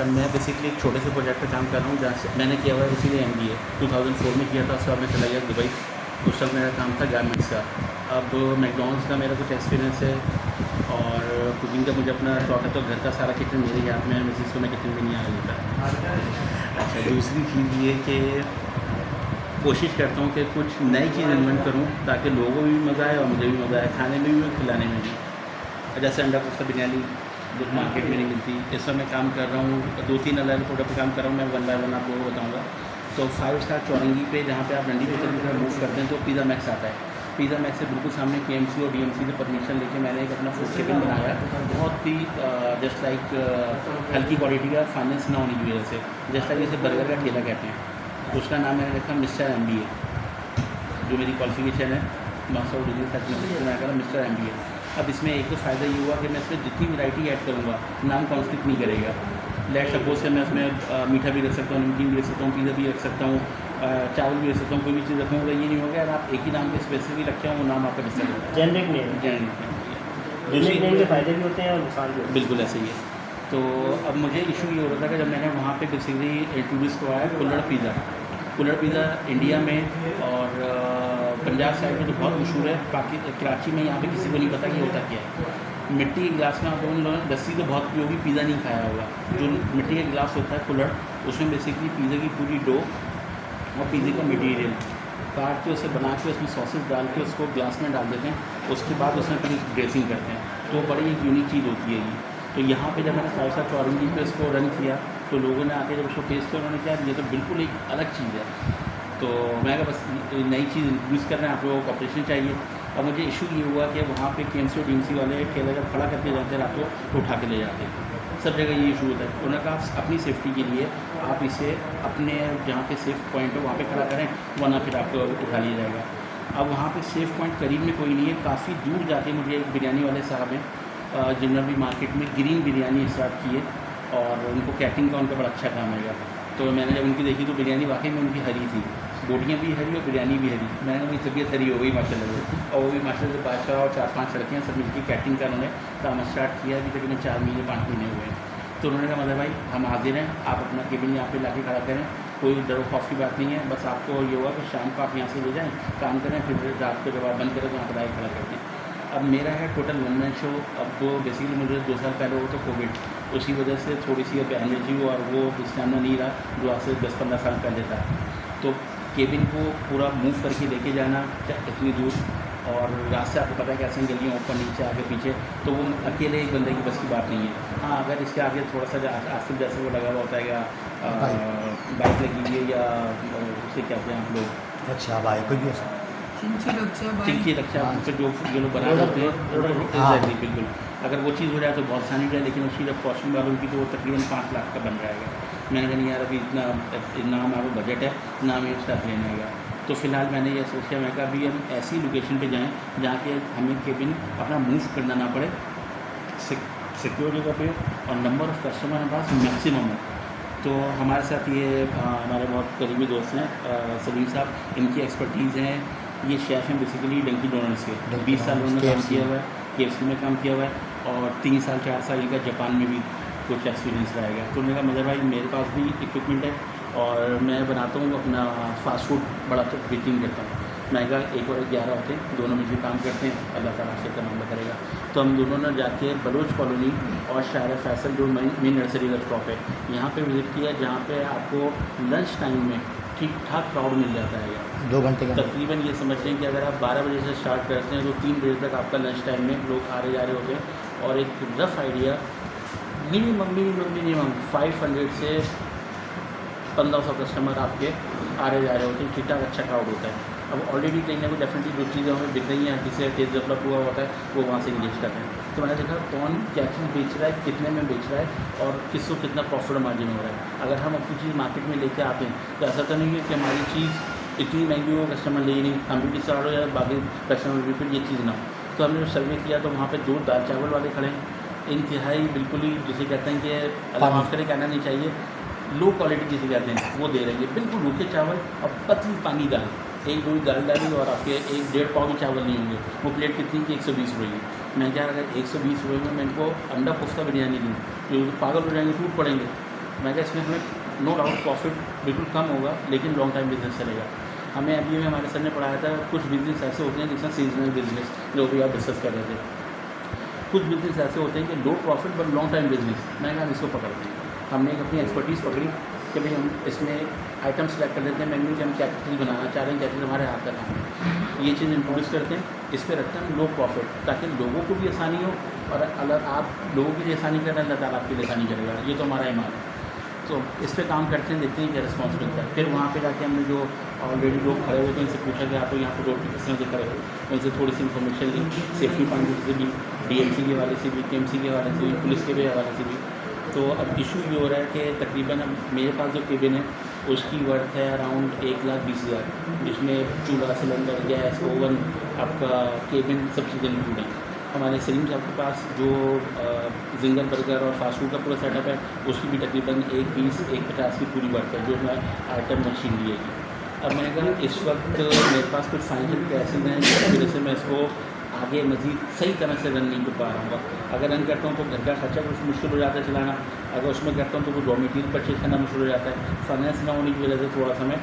अच्छा, मैं बेसिकली एक छोटे से प्रोजेक्ट पे काम कर रहा हूँ जहाँ से मैंने किया हुआ है इसीलिए MBA 2004 में किया था। उसके बाद मैं चला गया दुबई। उस वक्त मेरा काम था गारमेंट्स का। अब मैकडॉनल्ड्स का मेरा कुछ एक्सपीरियंस है और कुकिंग का मुझे अपना शौक है, तो घर का सारा किचन मेरे ही हाथ में है, मिसिस को मैं किचन में नहीं आने देता। अच्छा, दूसरी चीज़ ये कि कोशिश करता हूँ कि कुछ नई चीज़ इन्वेंट करूँ ताकि लोगों को भी मज़ा आए और मुझे भी मज़ा आए, खाने में भी और खिलाने में भी। जैसे अंडा कोफ्ता बिरयानी जो मार्केट में नहीं मिलती, इस समय काम कर रहा हूँ 2-3 अलग प्रोडक्ट पे काम कर रहा हूँ। मैं वन बाय वन आपको बताऊँगा। तो 5 स्टार चौरंगी पे जहाँ पे आप रंडी पिक्चर की तरफ मूव करते हैं तो पिज़्ज़ा मैक्स आता है। पिज़्ज़ा मैक्स से बिल्कुल सामने KMC और DMC से परमिशन लेके मैंने एक अपना फूड चिकन बनाया, बहुत ही जस्ट लाइक हल्की क्वालिटी का, फाइनेंस ना होने की वजह से, जस्ट लाइक जैसे बर्गर का ठेला कहते हैं। उसका नाम मैंने रखा मिस्टर MBA, जो मेरी क्वालिफिकेशन है मास्टर ऑफ बिजनेस एडमिनिस्ट्रेशन में आकर मिस्टर MBA। अब इसमें एक तो फ़ायदा ये हुआ कि मैं इसमें जितनी वैरायटी ऐड करूँगा नाम कॉन्फ्लिक्ट नहीं करेगा। लेट सपोज से मैं इसमें मीठा भी रख सकता हूँ, नमकीन भी रख सकता हूँ, पिज़्ज़ा भी रख सकता हूँ, चावल भी रख सकता हूँ, कोई भी चीज़ रखूँगा। ये नहीं होगा अगर आप एक ही नाम पे स्पेसिफिक रखे हो वो नाम आपका डिस्टर्ब होगा। जेनरिक नेम के फ़ायदे भी होते हैं और नुकसान भी होते हैं। बिल्कुल ऐसे ही है। तो अब मुझे इशू ये हो रहा था कि जब मैंने वहाँ पे बेसिकली इंट्रोड्यूस करवाया कुल्हड़ पिज़्ज़ा इंडिया में और पंजाब साइड में तो बहुत मशहूर है, बाकी कराची में यहाँ पे किसी को नहीं पता कि होता क्या है। मिट्टी के गिलास में आप लोगों ने लस्सी तो बहुत पी होगी, पिज़्ज़ा नहीं खाया होगा। जो मिट्टी का गिलास होता है कुल्हड़, उसमें बेसिकली पिज़्ज़ा की पूरी डो और पिज़्ज़े का मटेरियल काट के उसे बना के उसमें सॉसेस डाल के उसको ग्लास में डाल देते हैं। उसके बाद उसमें फिर ड्रेसिंग करते हैं, तो बड़ी एक यूनिक चीज़ होती है ये। तो यहाँ पे जब मैंने 5 स्टार चौरंगी पे इसको रन किया तो लोगों ने आके जब उसको टेस्ट किया उन्होंने कहा ये तो बिल्कुल एक अलग चीज़ है। तो मैं कहा बस नई चीज़ इंट्रोड्यूस कर रहे हैं, आप लोगों को ऑपरेशन चाहिए। अब मुझे इशू ये हुआ कि वहाँ पे KMC और DMC वाले ठेला जब खड़ा करके जाते हैं रातों तो उठा के ले जाते हैं। सब जगह ये इशू होता है। उन्होंने कहा अपनी सेफ्टी के लिए आप इसे अपने जहाँ पे सेफ पॉइंट है वहाँ पे खड़ा करें, वरना फिर आपको उठा लिया जाएगा। अब वहाँ पे सेफ पॉइंट करीब में कोई नहीं है, काफ़ी दूर जाके मुझे एक बिरयानी वाले साहब हैं जनरल मार्केट में ग्रीन बिरयानी स्टार्ट की है और उनको कैटरिंग का उनका बड़ा अच्छा काम है। तो मैंने जब उनकी देखी तो बिरयानी वाकई में उनकी हरी थी, बोटियाँ भी हरी और बिरयानी भी हरी। मैंने उनकी तबीयत हरी हो गई माशाल्लाह। और वो भी माशाल्लाह से बादशाह और 4-5 लड़कियाँ सब मिलकर कैटरिंग का उन्होंने काम स्टार्ट किया। अभी तकरीबन 4 महीने 5 महीने हुए हैं। तो उन्होंने कहा मतलब भाई हम हाजिर हैं, आप अपना केबिन यहाँ पे लाके खड़ा करें, कोई डर खौफ की बात नहीं है। बस आपको ये हुआ कि शाम को आप यहाँ से ले जाएँ, काम करें, फिर रात को जब आप बंद करें तो यहाँ पर आए खड़ा करते हैं। अब मेरा है टोटल 1 मैन शो। अब वो बेसिकली मुझे 2 साल पहले हो तो कोविड, उसी वजह से थोड़ी सी अब एनर्जी हो और वो स्टैमिना नहीं रहा जो आज से 10-15 साल पहले था। तो केबिन को पूरा मूव करके लेके जाना इतनी दूर, और रास्ते आपको पता है कैसे गलियाँ ऊपर नीचे आगे पीछे, तो वो अकेले एक बंदे की बस की बात नहीं है। हाँ, अगर इसके आगे थोड़ा सा आसिफ जैसे वो लगा हुआ होता है या बाइक लगी हुई है या उसे कहते हैं आप लोग, अच्छा भाई कोई भी चिंकी रक्षा जो ये लोग बना होते हैं एग्जैक्टली बिल्कुल। अगर वो चीज़ हो जाए तो बहुत आसानी है, लेकिन उसकी जब कॉस्टिंग वालों की तो वो तकरीबन 5 लाख का बन जाएगा। मैंने कहा नहीं यार अभी इतना हमारा बजट है ना, हमें स्टाफ लेना आएगा। तो फिलहाल मैंने ये सोचा मैं कहा अभी हम ऐसी लोकेशन पे जाएं जहाँ के हमें केबिन अपना मूव करना ना पड़े, सिक्योर जगह पे और नंबर ऑफ़ कस्टमर हमारे पास मैक्सिमम है। तो हमारे साथ ये हमारे बहुत करीबी दोस्त हैं सलीम साहब, इनकी एक्सपर्टीज़ हैं। ये शेफ़ हैं बेसिकली डंकी डोनट्स के, 20 साल उन्होंने काम किया हुआ है, KFC में काम किया हुआ है और 3 साल 4 साल इनका जापान में भी कुछ एक्सपीरियंस रहेगा। तो उन्होंने कहा मज़र भाई मेरे पास भी इक्विपमेंट है और मैं बनाता हूँ अपना फ़ास्ट फूड बड़ा बेहतरीन करता हूँ। मैं कहा 1 और 11 होते हैं, दोनों मिलकर काम करते हैं, अल्लाह ताला से का मामला करेगा। तो हम दोनों ने जाके बलोच कॉलोनी और शायर फैसल जो मेन नर्सरी का स्टॉप है यहाँ पे विज़िट किया, जहाँ पे आपको लंच टाइम में ठीक ठाक क्राउड मिल जाता है। 2 घंटे का तकरीबन ये समझते हैं कि अगर आप 12 बजे से स्टार्ट करते हैं तो 3 बजे तक आपका लंच टाइम में लोग आ रहे जा रहे होते हैं। और एक रफ़ आइडिया मिनिमम 500 से 1500 कस्टमर आपके आ रहे जा रहे होते हैं, ठीक ठाक अच्छा क्राउड होता है। अब ऑलरेडी कहीं ना कहीं डेफिनेटली जो चीज़ें हमें दिख रही हैं, जिससे टेस्ट डेवलप हुआ होता है, वो वहाँ से इंगेज करते हैं। तो मैंने देखा कौन क्या चीज़ बेच रहा है, कितने में बेच रहा है और किसको कितना प्रॉफिट मार्जिन हो रहा है। अगर हम अपनी चीज़ मार्केट में लेके आते हैं तो ऐसा तो नहीं है कि हमारी चीज़ इतनी महंगी हो कस्टमर ले ही नहीं, हम भी डिस्काउंट हो या बाकी कस्टमर भी फिर ये चीज़ ना हो। तो हमने जो सर्वे किया तो वहाँ पर 2 दाल चावल वाले खड़े हैं, इंतहाई बिल्कुल ही जिसे कहते हैं कि अल्लाह माफ़ करे कहना नहीं चाहिए, लो क्वालिटी जिसे कहते हैं वो दे रही है, बिल्कुल रूखे चावल और पतली पानी दाल, 1-2 दाल डाली और आपके 1-1.5 पाव भी चावल नहीं होंगे। वो प्लेट कितनी की 120 रुपये की। मैं क्या अगर 120 रुपये में मैं इनको अंडा कोफ्ता बिरयानी दूँ तो पागल हो जाएंगे, टूट पड़ेंगे। मैं कहा इसमें हमें नो डाउट प्रॉफिट बिल्कुल कम होगा, लेकिन लॉन्ग टाइम बिजनेस चलेगा। हमें अभी में हमारे सर ने पढ़ाया था कुछ बिजनेस ऐसे होते हैं जिसमें सीजनल बिजनेस जो भी आप डिस्कस कर रहे थे, कुछ बिजनेस ऐसे होते हैं कि low profit but long time business. मैं कहा इसको पकड़ते हैं। हमने एक अपनी एक्सपर्टीज़ पकड़ी कि भाई हम इसमें आइटम सेलेक्ट कर लेते हैं, मेन्यू कि हम क्या चीज़ बनाना चाह रहे हैं, क्या चीज़ हमारे हाथ का काम है, ये चीज़ इंट्रोड्यूस करते हैं, इस पर रखते हैं लो प्रॉफिट, ताकि लोगों को भी आसानी हो, और अगर आप लोगों की आसानी कर रहे हैं अल्लाह ताला आपकी आसानी करेगा। ये तो हमारा ईमान है। तो इस पर काम करते हैं, देखते हैं क्या रिस्पॉन्स मिलता है। फिर वहाँ पे जाके हमने जो ऑलरेडी लोग खड़े हुए थे उनसे पूछा कि आप यहाँ पर रोड किस तरह से खड़े हो, उनसे थोड़ी सी इन्फॉर्मेशन ली, सेफ्टी पॉइंट से भी, DMC के हवाले से भी, KMC के हवाले से भी, पुलिस के भी हवाले से भी। तो अब इशू ये हो रहा है कि तकरीबन अब मेरे पास जो केबिन है उसकी वर्थ है अराउंड 1,20,000, जिसमें चूल्हा, सिलेंडर, गैस, ओवन, आपका केबिन, सब चीज़ें इंक्लूड हैं। हमारे सलीम साहब के पास जो जिंगर बर्गर और फास्ट फूड का पूरा सेटअप है उसकी भी तकरीबन 1,20, 1,50 की पूरी वर्थ है, जो मैं आइटम मशीन लिएगी। अब मैंने कहा इस वक्त मेरे पास कुछ फाइनेंशियल क्राइसिस हैं जिसकी वजह से मैं इसको आगे मज़ीद सही तरह से रन नहीं कर पा रहा हूँ। अगर रन करता हूँ तो घर का खर्चा कुछ मुश्किल हो जाता है चलाना, अगर उसमें करता हूँ तो कुछ रॉ मटीरियल परचेज करना मुश्किल हो जाता है। फाइनेंस ना होने की वजह से थोड़ा सा मैं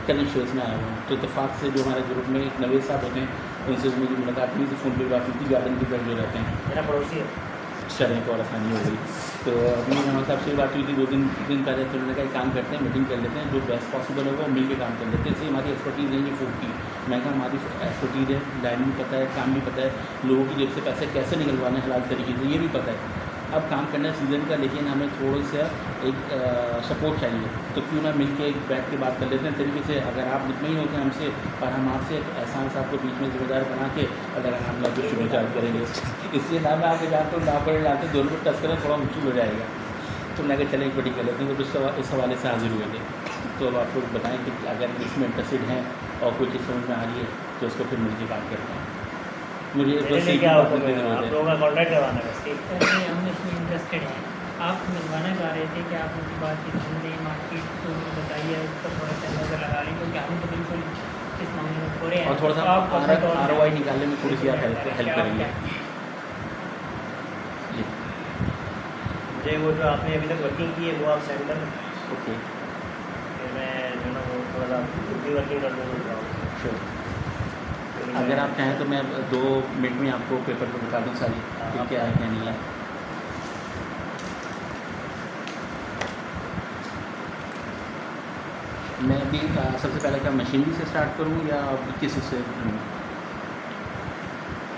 कनेक्शंस में आया हूँ। तो इत्तेफाक से जो हमारे ग्रुप में एक नवेद साहब होते हैं उनसे मेरी मुलाकात हुई थी, फ़ोन पर बात हुई थी, गार्डन की तरफ जो रहते हैं, मेरा पड़ोसी है, चलें तो और आसानी हो गई। तो अभी हमारे साहब से बात हुई थी 2 दिन पहले, तो उन्होंने कहा एक काम करते हैं, मीटिंग कर लेते हैं, जो बेस्ट पॉसिबल होगा मिल के काम कर लेते हैं। इसलिए हमारी एक्सपर्टीज़ नहीं है फूड की। मैं कहा हमारी एक्सपर्टीज़ है, लाइन भी पता है, काम भी पता है, लोगों की जेब से पैसे कैसे निकलवाने हलाल तरीके से ये भी पता है। अब काम करना है सीज़न का, लेकिन हमें थोड़ा सा एक सपोर्ट चाहिए, तो क्यों ना मिल के एक बैठ के बात कर लेते हैं तरीके से। अगर आप जितने ही होते हैं हमसे, और हम आपसे एहसान साहब को बीच में जिम्मेदार बना के अगर हम लोग कुछ शुरू चालू करेंगे, इसलिए ना मैं आगे जाते हूँ ना पड़े लाते दोनों को टच करें, थोड़ा मुश्किल हो जाएगा। तो मैं चले एक बड़ी कर लेते हैं, तो इस हवाले से हाजिर हुए थे। तो अब आप लोग बताएँ कि अगर इसमें इंटरेस्टेड हैं और कोई चीज़ समझ में आ रही है तो उसको फिर मिलकर बात करते हैं। मुझे बस एक क्या बात होता करने की है, ज़रूरत आप है। लोगों का कॉन्टैक्ट करवाना है बस। नहीं, हम इसमें इंटरेस्टेड हैं। आप मिलवाना चाह रहे थे कि आप उनकी बातचीत सुन लें, मार्केट को बताइए, उसका थोड़ा सा नज़र लगा लें, क्योंकि हम तो बिल्कुल इस मामले में थोड़े हैं। और थोड़ा सा तो आप अपने तौर से ROI निकालने में थोड़ी सी आप हेल्प क्या करेंगे। जी मुझे वो जो आपने अभी तक वर्किंग की है वो आप सेंड कर दें, ओके फिर मैं जो ना वो थोड़ा सा भी वर्किंग कर दूँगा। श्योर। अगर आप चाहें तो मैं 2 मिनट में आपको पेपर पर बता दूँ सारी कि क्या है क्या नहीं है। मैं अभी सबसे पहले क्या मशीनरी से स्टार्ट करूँ या किस से करूँ?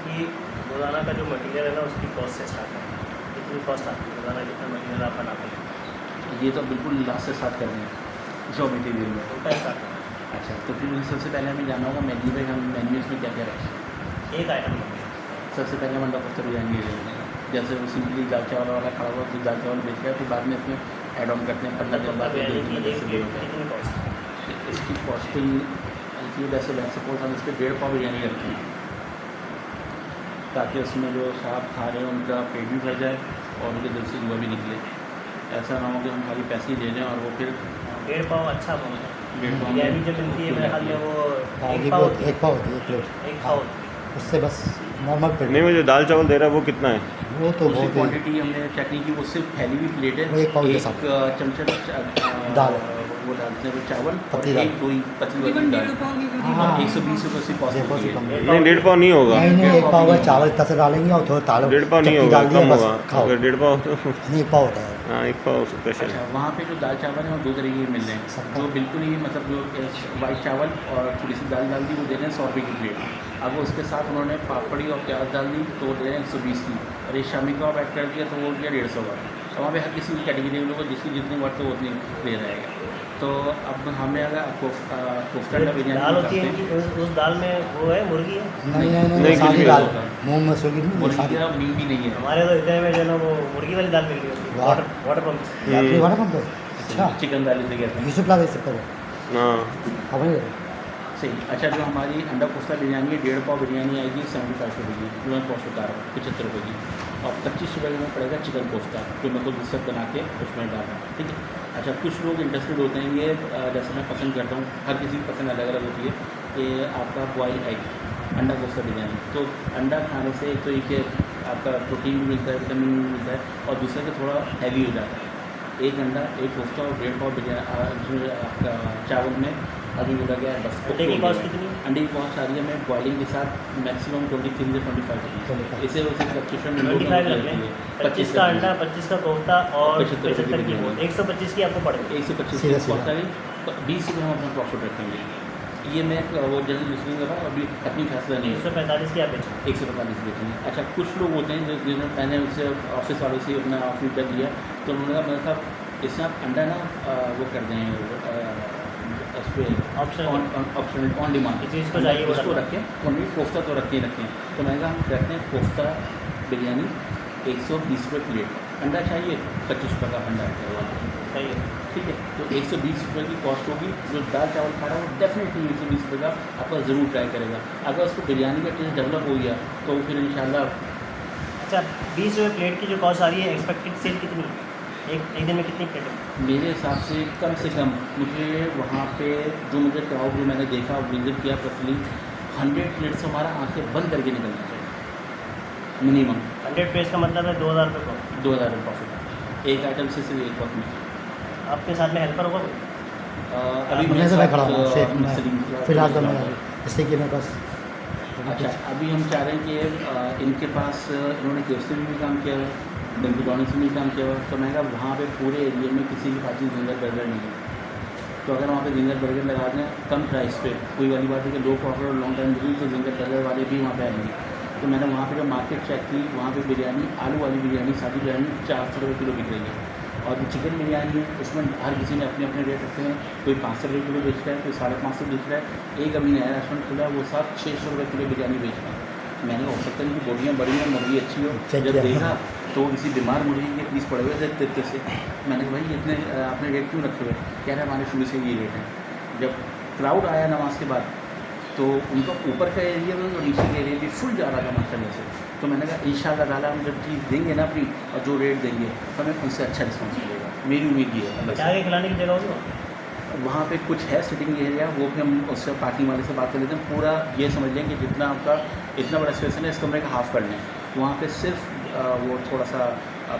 कि रोज़ाना का जो मटीरियल है ना उसकी कॉस्ट से स्टार्ट करना है, कितनी कॉस्ट आती है रोज़ाना, कितना मटीरियल आप बनाते हैं, ये तो बिल्कुल लास्ट से स्टार्ट कर रहे हैं जो मटीरियल में। उल्टा स्टार्ट करना अच्छा, तो फिर मुझे सबसे पहले हमें जानना होगा मेन्यू पे, हम मेन्यू इसमें क्या क्या रखें। है। एक आइटम बनती है, सबसे पहले हम अंडा कोफ्ता बिरयानी ले लेंगे, जैसे वो सिंपली दाल चावल वाला खड़ा हुआ तो दाल चावल बेच गया, फिर बाद में इसमें ऐड ऑन करते हैं 15 दिन बाद बिरयानी की 2 एक दिन प्लेट होता है। कितनी कॉस्ट है? इसकी कॉस्टिंग की वैसे सपोज हम इस पर 1.5 पाव बिरयानी रखते हैं, ताकि उसमें जो साहब खा रहे हैं उनका पेट भी भर जाए और उनके दिल से जुआ भी निकले। ऐसा ना हो कि हम खाली पैसे ही ले लें और वो फिर 1.5 पाव अच्छा पाव है। 1.5 पाव बिरयानी जो मिलती है मेरे ख्याल में वो हाँ, 1 पाव होती है, एक पाव होती है प्लेट, 1 पाव। उससे बस नॉर्मल प्लेट। नहीं, वो जो दाल चावल दे रहा है वो कितना है? वो तो उसकी बहुत ही क्वांटिटी हमने चेक नहीं की, वो सिर्फ फैली हुई प्लेट है, वो 1 पाव के साथ। चमचा दाल। वो डालते हैं चावल और पतली दाल। एक 2 पतली वाली तकरीबन दाल 1.5 पाव के करीब हाँ। 120 रुपये से कॉस्ट देखो होती से कम है। नहीं, 1.5 पाव नहीं होगा। नहीं नहीं, 1 पाव का चावल इतना से डालेंगे और थोड़ा ताल 1.5 पाव नहीं चटनी होगा, डाल दिया, कम बस होगा। खाओ। अगर 1.5 पाव तो नहीं, 1 पाव होता है। हाँ, 1 पाव स्पेशल अच्छा, है। वहाँ पे जो दाल चावल है वो 2 तरीके के मिल रहे हैं, सबका। जो बिल्कुल ही मतलब जो वाइट चावल और थोड़ी सी दाल डाल दी वो दे रहे हैं 100 रुपये की प्लेट। अब उसके साथ उन्होंने पापड़ी और प्याज डाल दी तो वो दे रहे हैं 120 की, और ये शामी कबाब ऐड कर दिया तो वो दिया 150 का। तो वहाँ पे हर किसी की कैटेगरी में लोगों जिसकी जितनी वर्थ हो उतनी दे रहेगा। तो अब हमें अगर कोफ्ता दाल बिरयानी होती है करते कि उस दाल में वो है मुर्गी है। नहीं नहीं नहीं, नहीं, सादी कुछ भी दाल, होता है। मूंग मसूर की नहीं, मुर्गी सादी। का मीट भी नहीं है। हमारे तो इतने में जो ना वो मुर्गी वाली दाल मिल रही होती है, वाह। Water pump. आपके वाला कौन पे? अच्छा, चिकन दाल इसे कहते हैं। यूसुफ ला दे सकते हो। हाँ, अब नहीं सही। अच्छा, जो हमारी अंडा कोफ्ता बिरयानी है 1.5 पाव बिरयानी आएगी 75 रुपये की, जो मैं कॉस्ट बता रहा हूँ 75 रुपये की, और 25 रुपये में पड़ेगा चिकन कोफ्ता जो मैं खुद सब बना के उसमें डाल रहा हूँ। ठीक है। अच्छा, कुछ लोग इंटरेस्टेड होते हैं, ये जैसे मैं पसंद करता हूँ, हर किसी की पसंद अलग अलग होती है, कि आपका बॉयल एग अंडा कोफ्ता बिरयानी। तो अंडा खाने से एक तो ये कि आपका प्रोटीन भी मिलता है, विटामिन भी मिलता है, और दूसरा कि थोड़ा हैवी हो जाता है। 1 अंडा, 1 कोफ्ता और 1.5 पाव बिरयानी आपका चावल में अभी बोला गया है बस। अंडे की कॉस्ट कितनी है? अंडे की कॉस्ट आ रही है मैं बॉइलिंग के साथ मैक्सिमम 23 से 25 रुपीज़। इसे वैसे फ्लक्चुएशन 25 रख लें, 25 का अंडा, 25 का कोफ्ता और 75 75 की की बोल, 125 की आपको पड़ेगी। 125 सीधा की सीधा। कॉस्ट आ गई, 20 रुपये हम अपना प्रॉफिट रखेंगे। ये मैं वो जल्दी लिस्टिंग कर रहा हूँ, अभी अपनी फैसला नहीं है। 145 की आप बेचें। 145 बेचेंगे। अच्छा, कुछ लोग होते हैं जो जिन्होंने मैंने उससे ऑफिस वालों से अपना फीडबैक लिया, तो उन्होंने कहा मैंने कहा इससे आप अंडा ना वो कर दें उस पर ऑप्शन ऑन डिमांड जिस चीज़ को चाहिए वो उसको रखें। रखें, और कोफ्ता तो रखें। तो मैंने कहा हम रखते हैं कोफ्ता बिरयानी 120 रुपये प्लेट, अंडा चाहिए 25 रुपये का अंडा है, सही है। ठीक है। तो 120 रुपये की कॉस्ट होगी। जो दाल चावल खा रहा है वो डेफिनेटली 120 रुपये का आपका ज़रूर ट्राई करेगा। अगर उसको बिरयानी का टेस्ट डेवलप हो गया तो फिर इंशाल्लाह। अच्छा, 20 रुपये प्लेट की जो कॉस्ट आ रही है, एक्सपेक्टेड सेल कितनी है? एक दिन में कितनी प्लेट है? मेरे हिसाब से कम से कम मुझे वहाँ पे जो मुझे क्राउड जो मैंने देखा विजिट किया पर्सनली, 100 प्लेट से हमारा आंखें बंद करके निकलना चाहिए मिनिमम। 100 प्लेट्स का मतलब है 2000 रुपये का। 2000 रुपये प्रॉफिट एक आइटम से सिर्फ एक वक्त में। आपके साथ में हेल्पर होगा कोई? अभी मैं मेरे तो मैं साथ खड़ा हूँ शेख अपना में, सलीम फिलहाल तो मैं इससे कि मेरे पास अच्छा, अभी हम चाह रहे हैं कि इनके पास इन्होंने KFC में भी काम किया है, डंकी डोनट्स में भी काम किया हुआ है। तो मैं कहा वहाँ पे पूरे एरिया में किसी के पास जिंगर बर्गर नहीं है, तो अगर वहाँ पे जिंगर बर्गर लगा दें कम प्राइस पे, कोई वाली बात है कि लो प्रॉफिट और लॉन्ग टर्म बिजनेस, तो जिंगर बर्गर वाले भी वहाँ पे आएंगे। तो मैंने वहाँ पे जब मार्केट चेक की, वहाँ पे बिरयानी, आलू वाली बिरयानी, सादी बिरयानी 400 रुपये किलो बिक रही है। और जो चिकन बिरयानी है उसमें हर किसी ने अपने अपने रेट रखे हैं, कोई 500 रुपये किलो बेच रहा है, कोई 550 बेच रहा है। एक अभी नया रेस्टोरेंट खुला है, वो सब 600 रुपये किलो बिरयानी बेच रहा है। मैंने हो सकता है कि बोटियाँ बड़ी हैं, मुर्गी अच्छी हो, चेक जब किया। देखा तो किसी बीमार मुर्गी के पीस पड़े हुए थे तिरके से। मैंने कहा भाई इतने आपने रेट क्यों रखे हुए? कह रहे हमारे शुरू से ये रेट है। जब क्राउड आया नमाज के बाद तो उनका ऊपर का एरिया में और नीचे का एरिया भी फुल जा रहा था माशाल्लाह से। तो मैंने कहा इंशाल्लाह ताला हम जब चीज़ देंगे ना अपनी और जो रेट देंगे तो हमें उनसे अच्छा रिस्पॉन्स मिलेगा, मेरी उम्मीद ये है। बचा के खिलाने की जगह होगी वहाँ? वहाँ पे कुछ है सिटिंग एरिया, वो भी हम उससे पार्किंग वाले से बात कर लेते हैं। पूरा ये समझ लें कि जितना आपका इतना बड़ा स्पेस है ना, इस कमरे का हाफ कर लें। वहाँ पे सिर्फ वो थोड़ा सा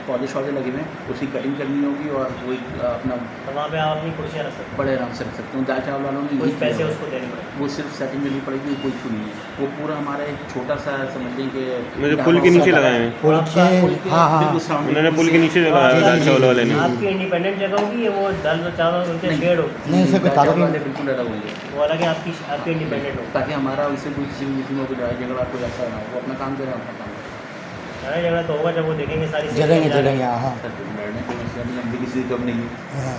पौधे शौधे लगे हुए हैं, उसकी कटिंग करनी होगी और वही अपना तो वहाँ पे आप अपनी कुर्सियाँ रख सकते हैं, बड़े आराम से रख सकते हैं। दाल चावल वालों ने कुछ यही किया पैसे हुआ है। उसको देने पड़ेंगे। वो सिर्फ सेटिंग करनी पड़ेगी, कोई इशू नहीं है। वो पूरा हमारा एक छोटा सा समझ लें कि मुझे पुल के नीचे लगाए हैं, पुल के हाँ हाँ बिल्कुल सामने उन्होंने पुल के नीचे लगाया है दाल चावल वाले ने। आपकी इंडिपेंडेंट जगह होगी या वो दाल चावल उनके शेड होगी? नहीं, उससे कोई दाल चावल ताल्लुक वाले नहीं। बिल्कुल अलग होंगे, वो अलग है, आपकी इंडिपेंडेंट होगी। ताकि हमारा उनसे कोई किसी में कोई लड़ाई झगड़ा कोई ऐसा ना हो। वो अपना काम करें, अपना काम करें। लड़ाई झगड़ा तो होगा जब वो देखेंगे सारी जगह जगह हाँ सर लड़ने कोई मसला नहीं, हम भी किसी से कम नहीं है। हाँ।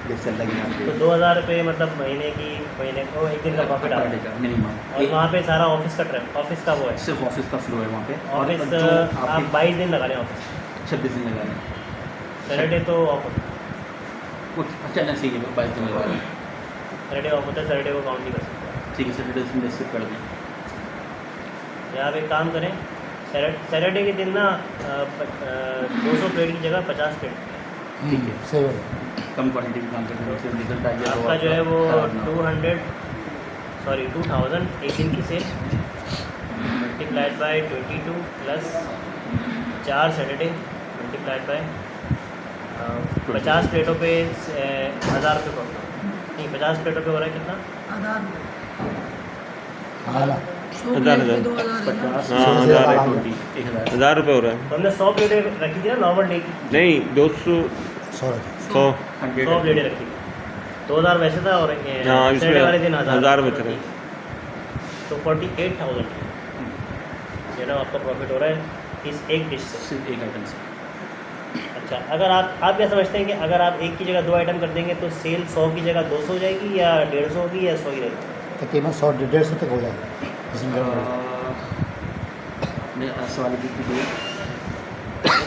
जैसे अल्लाह की नाम तो 2000 रुपये मतलब महीने को एक दिन का प्रॉफिट आता है। मिनिमम। और वहाँ पे सारा ऑफिस का ट्रैप, ऑफिस का वो है, सिर्फ ऑफिस का फ्लो है वहाँ पे। और ऑफिस जो आप आपके 22 दिन लगा लें ऑफिस, 26 दिन लगा लें, सैटरडे तो ऑफ होता कुछ चलना चाहिए 22 दिन लगा लें। है, सैटरडे ऑफ होता है, सैटरडे को काउंट नहीं कर सकते। ठीक है, सैटरडे से सिर्फ कर दें। या आप एक काम करें, सैटरडे के दिन ना 200 प्लेट की जगह 50 प्लेट, ठीक है। सही बात कम क्वांटिटी में काम करते हैं, फिर रिजल्ट आ गया तो आपका जो है वो खराब ना हो। 2000 एक दिन की sale multiplied by 22 plus 4 Saturday multiplied by 50 प्लेटों पे 1000 रुपये पड़ता है। नहीं, 50 प्लेटों पे हो रहा है कितना? हाँ ना 1000 50 हाँ, 1000 है। 1000 1000 रुपये हो रहा है। तो हमने 100 प्लेटें रखी थी ना नॉर्मल डे की, नहीं 200 सॉरी 100 100 प्लेटें रखी थी। 2000 वैसे था और हाँ, इसमें सैटरडे वाले दिन 1000 बच रहे। तो 48,000 ये ना आपका प्रॉफिट हो रहा है इस एक डिश से। सिर्फ एक आइटम से। अच्छा, अगर आप क्या समझते हैं कि अगर आप एक की जगह 2 आइटम कर देंगे तो सेल 100 की जगह 200 हो जाएगी या 150 होगी या 100 ही रहेगी? तकरीबन 100-150 तक हो जाएगा इसमें क्या होगा? मैं सवाल पूछती हूँ।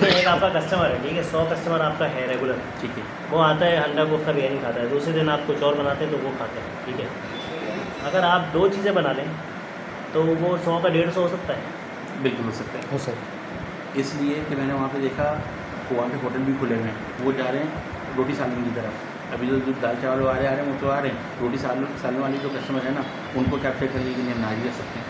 लेकिन एक आपका कस्टमर है, ठीक है, 100 कस्टमर आपका है रेगुलर, ठीक है। वो आता है अंडा कोफ्ता बिरयानी खाता है, दूसरे दिन आप कुछ और बनाते हैं तो वो खाते हैं, ठीक है। अगर आप 2 चीज़ें बना लें तो वो 100 का 150 हो सकता है। बिल्कुल हो सकता है, हो सकता इसलिए कि मैंने वहाँ पे देखा वहाँ पे होटल भी खुले हुए हैं, वो जा रहे हैं रोटी सालन की तरफ। अभी जो दाल चावल वाले आ रहे हैं वो तो आ रहे हैं, रोटी सालन वाले जो कस्टमर है ना उनको कैप्चर करने के लिए हम नाहरी कर सकते हैं।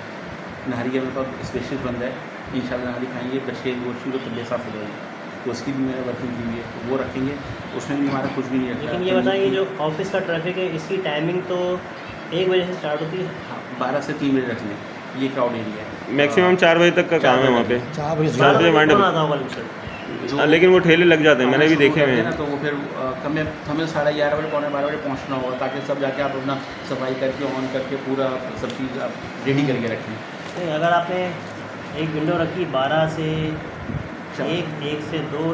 नाहरी का मेरे पास स्पेशल बंदा है, इंशाल्लाह नाहरी खाएंगे, बच्चे गोश्त को तबीयत साफ़ हो जाएगी। तो उसकी भी मैंने वर्किंग की हुई है, तो वो रखेंगे, उसमें भी हमारा कुछ भी नहीं रखा। लेकिन ये बताइए जो ऑफिस का ट्रैफिक है इसकी टाइमिंग तो 1 बजे से स्टार्ट होती है। हाँ, 12 से 3 बजे रख लें, ये क्राउड एरिया है। मैक्सिमम 4 बजे तक का 4 काम है वहाँ पे। 4 बजे 4 बजे वाइंड कौन अप। आता होगा लिमिटेड? हाँ, लेकिन वो ठेले लग जाते हैं, मैंने भी देखे हुए ना, हैं। तो वो फिर कम में हमें 11:30 बजे, 11:45 बजे पहुँचना होगा, ताकि सब जाके आप अपना सफाई करके ऑन करके पूरा सब चीज़ आप रेडी करके रखें। नहीं, अगर आपने एक विंडो रखी 12 से 1 से 2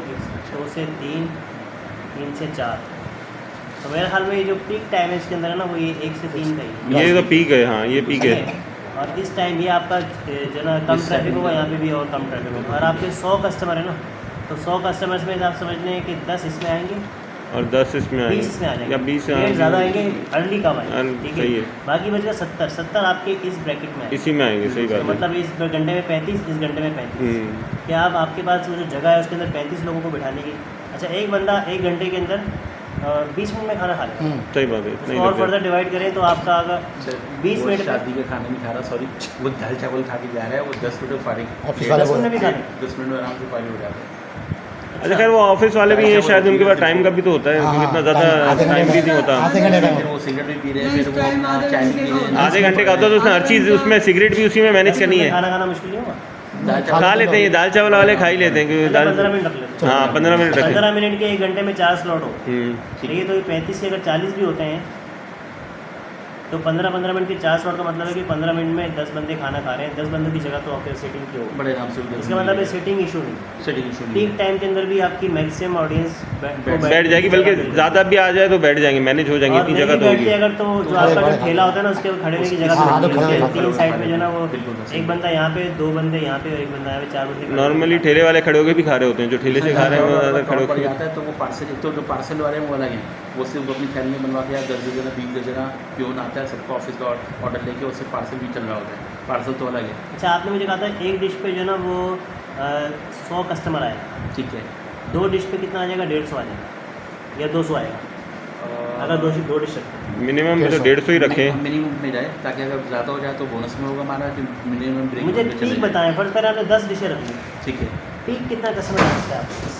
से 3 से 4, तो मेरे ख्याल में ये जो पीक टाइम है इसके अंदर है ना, वो ये 1 से 3 का ही है। ये तो पीक है, हाँ ये पीक है। और इस टाइम ये आपका जो ना कम इस ट्रैफिक टाइम होगा, में- यहाँ पे भी और कम ट्रैफिक होगा। और आपके 100 कस्टमर है ना, तो 100 कस्टमर्स में आप समझ लें कि 10 इसमें आएंगे, और 10 इसमें 20 इसमें आ आएंगे जाएंगे, या 20 100 ज़्यादा आएंगे, अर्ली कम आएंगे, ठीक सही है। है, बाकी बचेगा 70 आपके इस ब्रैकेट में आएंगे। इसी में आएंगे, सही तो बात है। मतलब इस घंटे में 35, इस घंटे में 35। क्या आप आपके पास वो जो जगह है उसके अंदर 35 लोगों को बिठाने की, अच्छा एक बंदा 1 घंटे के अंदर 20 मिनट में खाना खा लेगा, सही बात है, उसको नहीं और लगता। फर्दर डिवाइड करें तो आपका अगर 20 वो मिनट में शादी का खाना नहीं खा रहा, सॉरी, वो दाल चावल खा के जा रहा है, वो 10 मिनट में फारिग, ऑफिस वाले 10 मिनट में भी खा लें। 10 मिनट में आराम से फारिग हो जाता है। अच्छा खैर वो ऑफिस वाले भी हैं, शायद उनके पास टाइम का भी तो होता है, क्योंकि इतना ज़्यादा टाइम भी नहीं होता। आधे घंटे फिर टाइम वो सिगरेट भी पी रहे हैं, फिर वो अपना चाय भी पी रहे हैं। आधे घंटे का होता है तो उसमें हर चीज़, उसमें सिगरेट भी उसी में मैनेज करनी है। खाना खाना मुश्किल नहीं होगा, दाल चावल खा लेते हैं, ये दाल चावल वाले खा ही लेते हैं, क्योंकि दाल 15 मिनट रख लेते हैं। हाँ 15 मिनट रखें। 15 मिनट के 1 घंटे में 4 स्लॉट हो, हम्म, ठीक है। तो ये 35 के अगर 40 भी होते हैं तो 15-15 मिनट के 4 स्लॉट का मतलब है कि 15 मिनट में 10 बंदे खाना खा रहे हैं, 10 बंदों की जगह तो आपके सीटिंग की होगी, बड़े आराम से इसका मतलब है सीटिंग इशू नहीं। सेटिंग इशू नहीं पीक टाइम के अंदर भी आपकी मैक्सिमम ऑडियंस बैठ जाएगी, बल्कि ज़्यादा भी आ जाए तो बैठ जाएंगे, मैनेज हो जाएंगे, इतनी जगह तो होगी। अगर तो जो आपका जो ठेला होता है ना उसके खड़े होने की जगह हाँ, भी तो खड़े होती है, होने 3 साइड में जो ना वो बिल्कुल सही। एक बंदा यहाँ पे, 2 बंदे यहाँ पे और एक बंदा यहाँ पे, 4 बंदे नॉर्मली ठेले वाले खड़े होकर भी खा रहे होते हैं, जो ठेले से खा रहे हैं वो ज़्यादा खड़े पड़ होकर। जाता है, तो वो पार्सल, एक तो जो पार्सल वाले हैं वो अलग हैं, वो सिर्फ अपनी थैली में बनवा के या 10 देना 20 देना, प्योन आता है, सबको ऑफिस का ऑर्डर लेके उससे पार्सल भी चल रहा होता है, पार्सल तो अलग है। अच्छा आपने मुझे कहा था एक डिश पे जो ना वो 100 कस्टमर आएगा, ठीक है। 2 डिश पे कितना आ जाएगा? 150 आ जाएगा या 200 आएगा अगर 2 डिश रखते हैं। मिनिमम तो 150 ही रखें। मिनिमम में जाए, ताकि अगर ज़्यादा हो जाए तो बोनस में होगा हमारा, कि मिनिमम ब्रेक मुझे पीक बताएं, फर्स्ट पहले आपने 10 डिशें रख ली, ठीक है। पीक कितना कस्टमर आ सकता है आपके पास?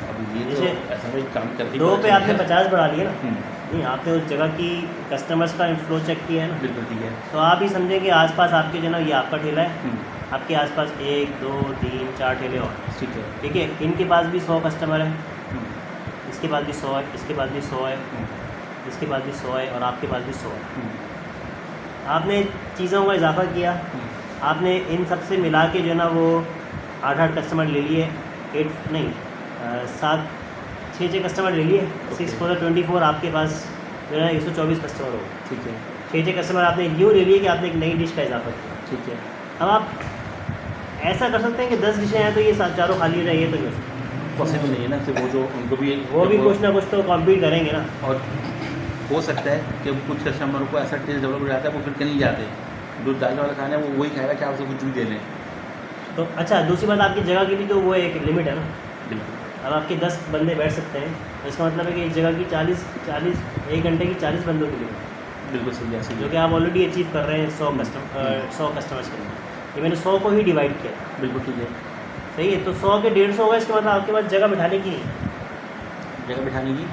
अब ये तो जैसे ऐसा भाई काम करती 2 पे आपने 50 बढ़ा लिया ना, हम्म, नहीं आपने उस जगह की कस्टमर्स का इनफ्लो चेक किया है ना, बिल्कुल ठीक है। तो आप ही समझें कि आसपास आपके जो ना ये आपका ठेला है, हम्म, आपके आसपास 1 2 3 4 ठेले और, ठीक है। ठीक है। इनके पास भी 100 कस्टमर है, हम्म, इसके पास भी 100 है, इसके पास भी 100 है, हम्म, इसके पास भी 100 है और आपके पास भी 100 है। हम्म, आपने चीज़ों का इजाफा किया, हम्म, आपने इन सब से मिला के जो ना वो 8 कस्टमर ले लिए, 8 नहीं 6 कस्टमर ले लिए, 6 4 24 आपके पास जो है 124 कस्टमर हो, ठीक है। 6 कस्टमर आपने यूँ ले लिए कि आपने एक नई डिश का इजाफा किया। ठीक है। अब आप ऐसा कर सकते हैं कि 10 डिशें हैं तो ये चारों खाली रहे, तो नहीं हो सकता। पॉसिबल नहीं है ना, तो वो जो उनको भी वो भी कुछ ना कुछ तो कॉम्पीट करेंगे ना। और हो सकता है कि कुछ कस्टमरों को ऐसा टेस्ट डेवलप हो जाता है, वो फिर कहीं जाते दूध दाल वाला खाना है, वो वही खाएगा कि आप उसको कुछ भी दे लें। तो अच्छा दूसरी बात आपकी जगह की भी तो वो एक लिमिट है ना। बिल्कुल। अब आपके 10 बंदे बैठ सकते हैं, तो इसका मतलब है कि इस जगह की 40 1 घंटे की 40 बंदों की लिमिट, बिल्कुल सही है, सही जो है। कि आप ऑलरेडी अचीव कर रहे हैं 100 कस्टमर्स के लिए। ये मैंने 100 को ही डिवाइड किया, बिल्कुल ठीक है। सही है। तो 100 के 150 होगा, इसका मतलब आपके पास जगह बिठाने की नहीं, जगह बिठाने की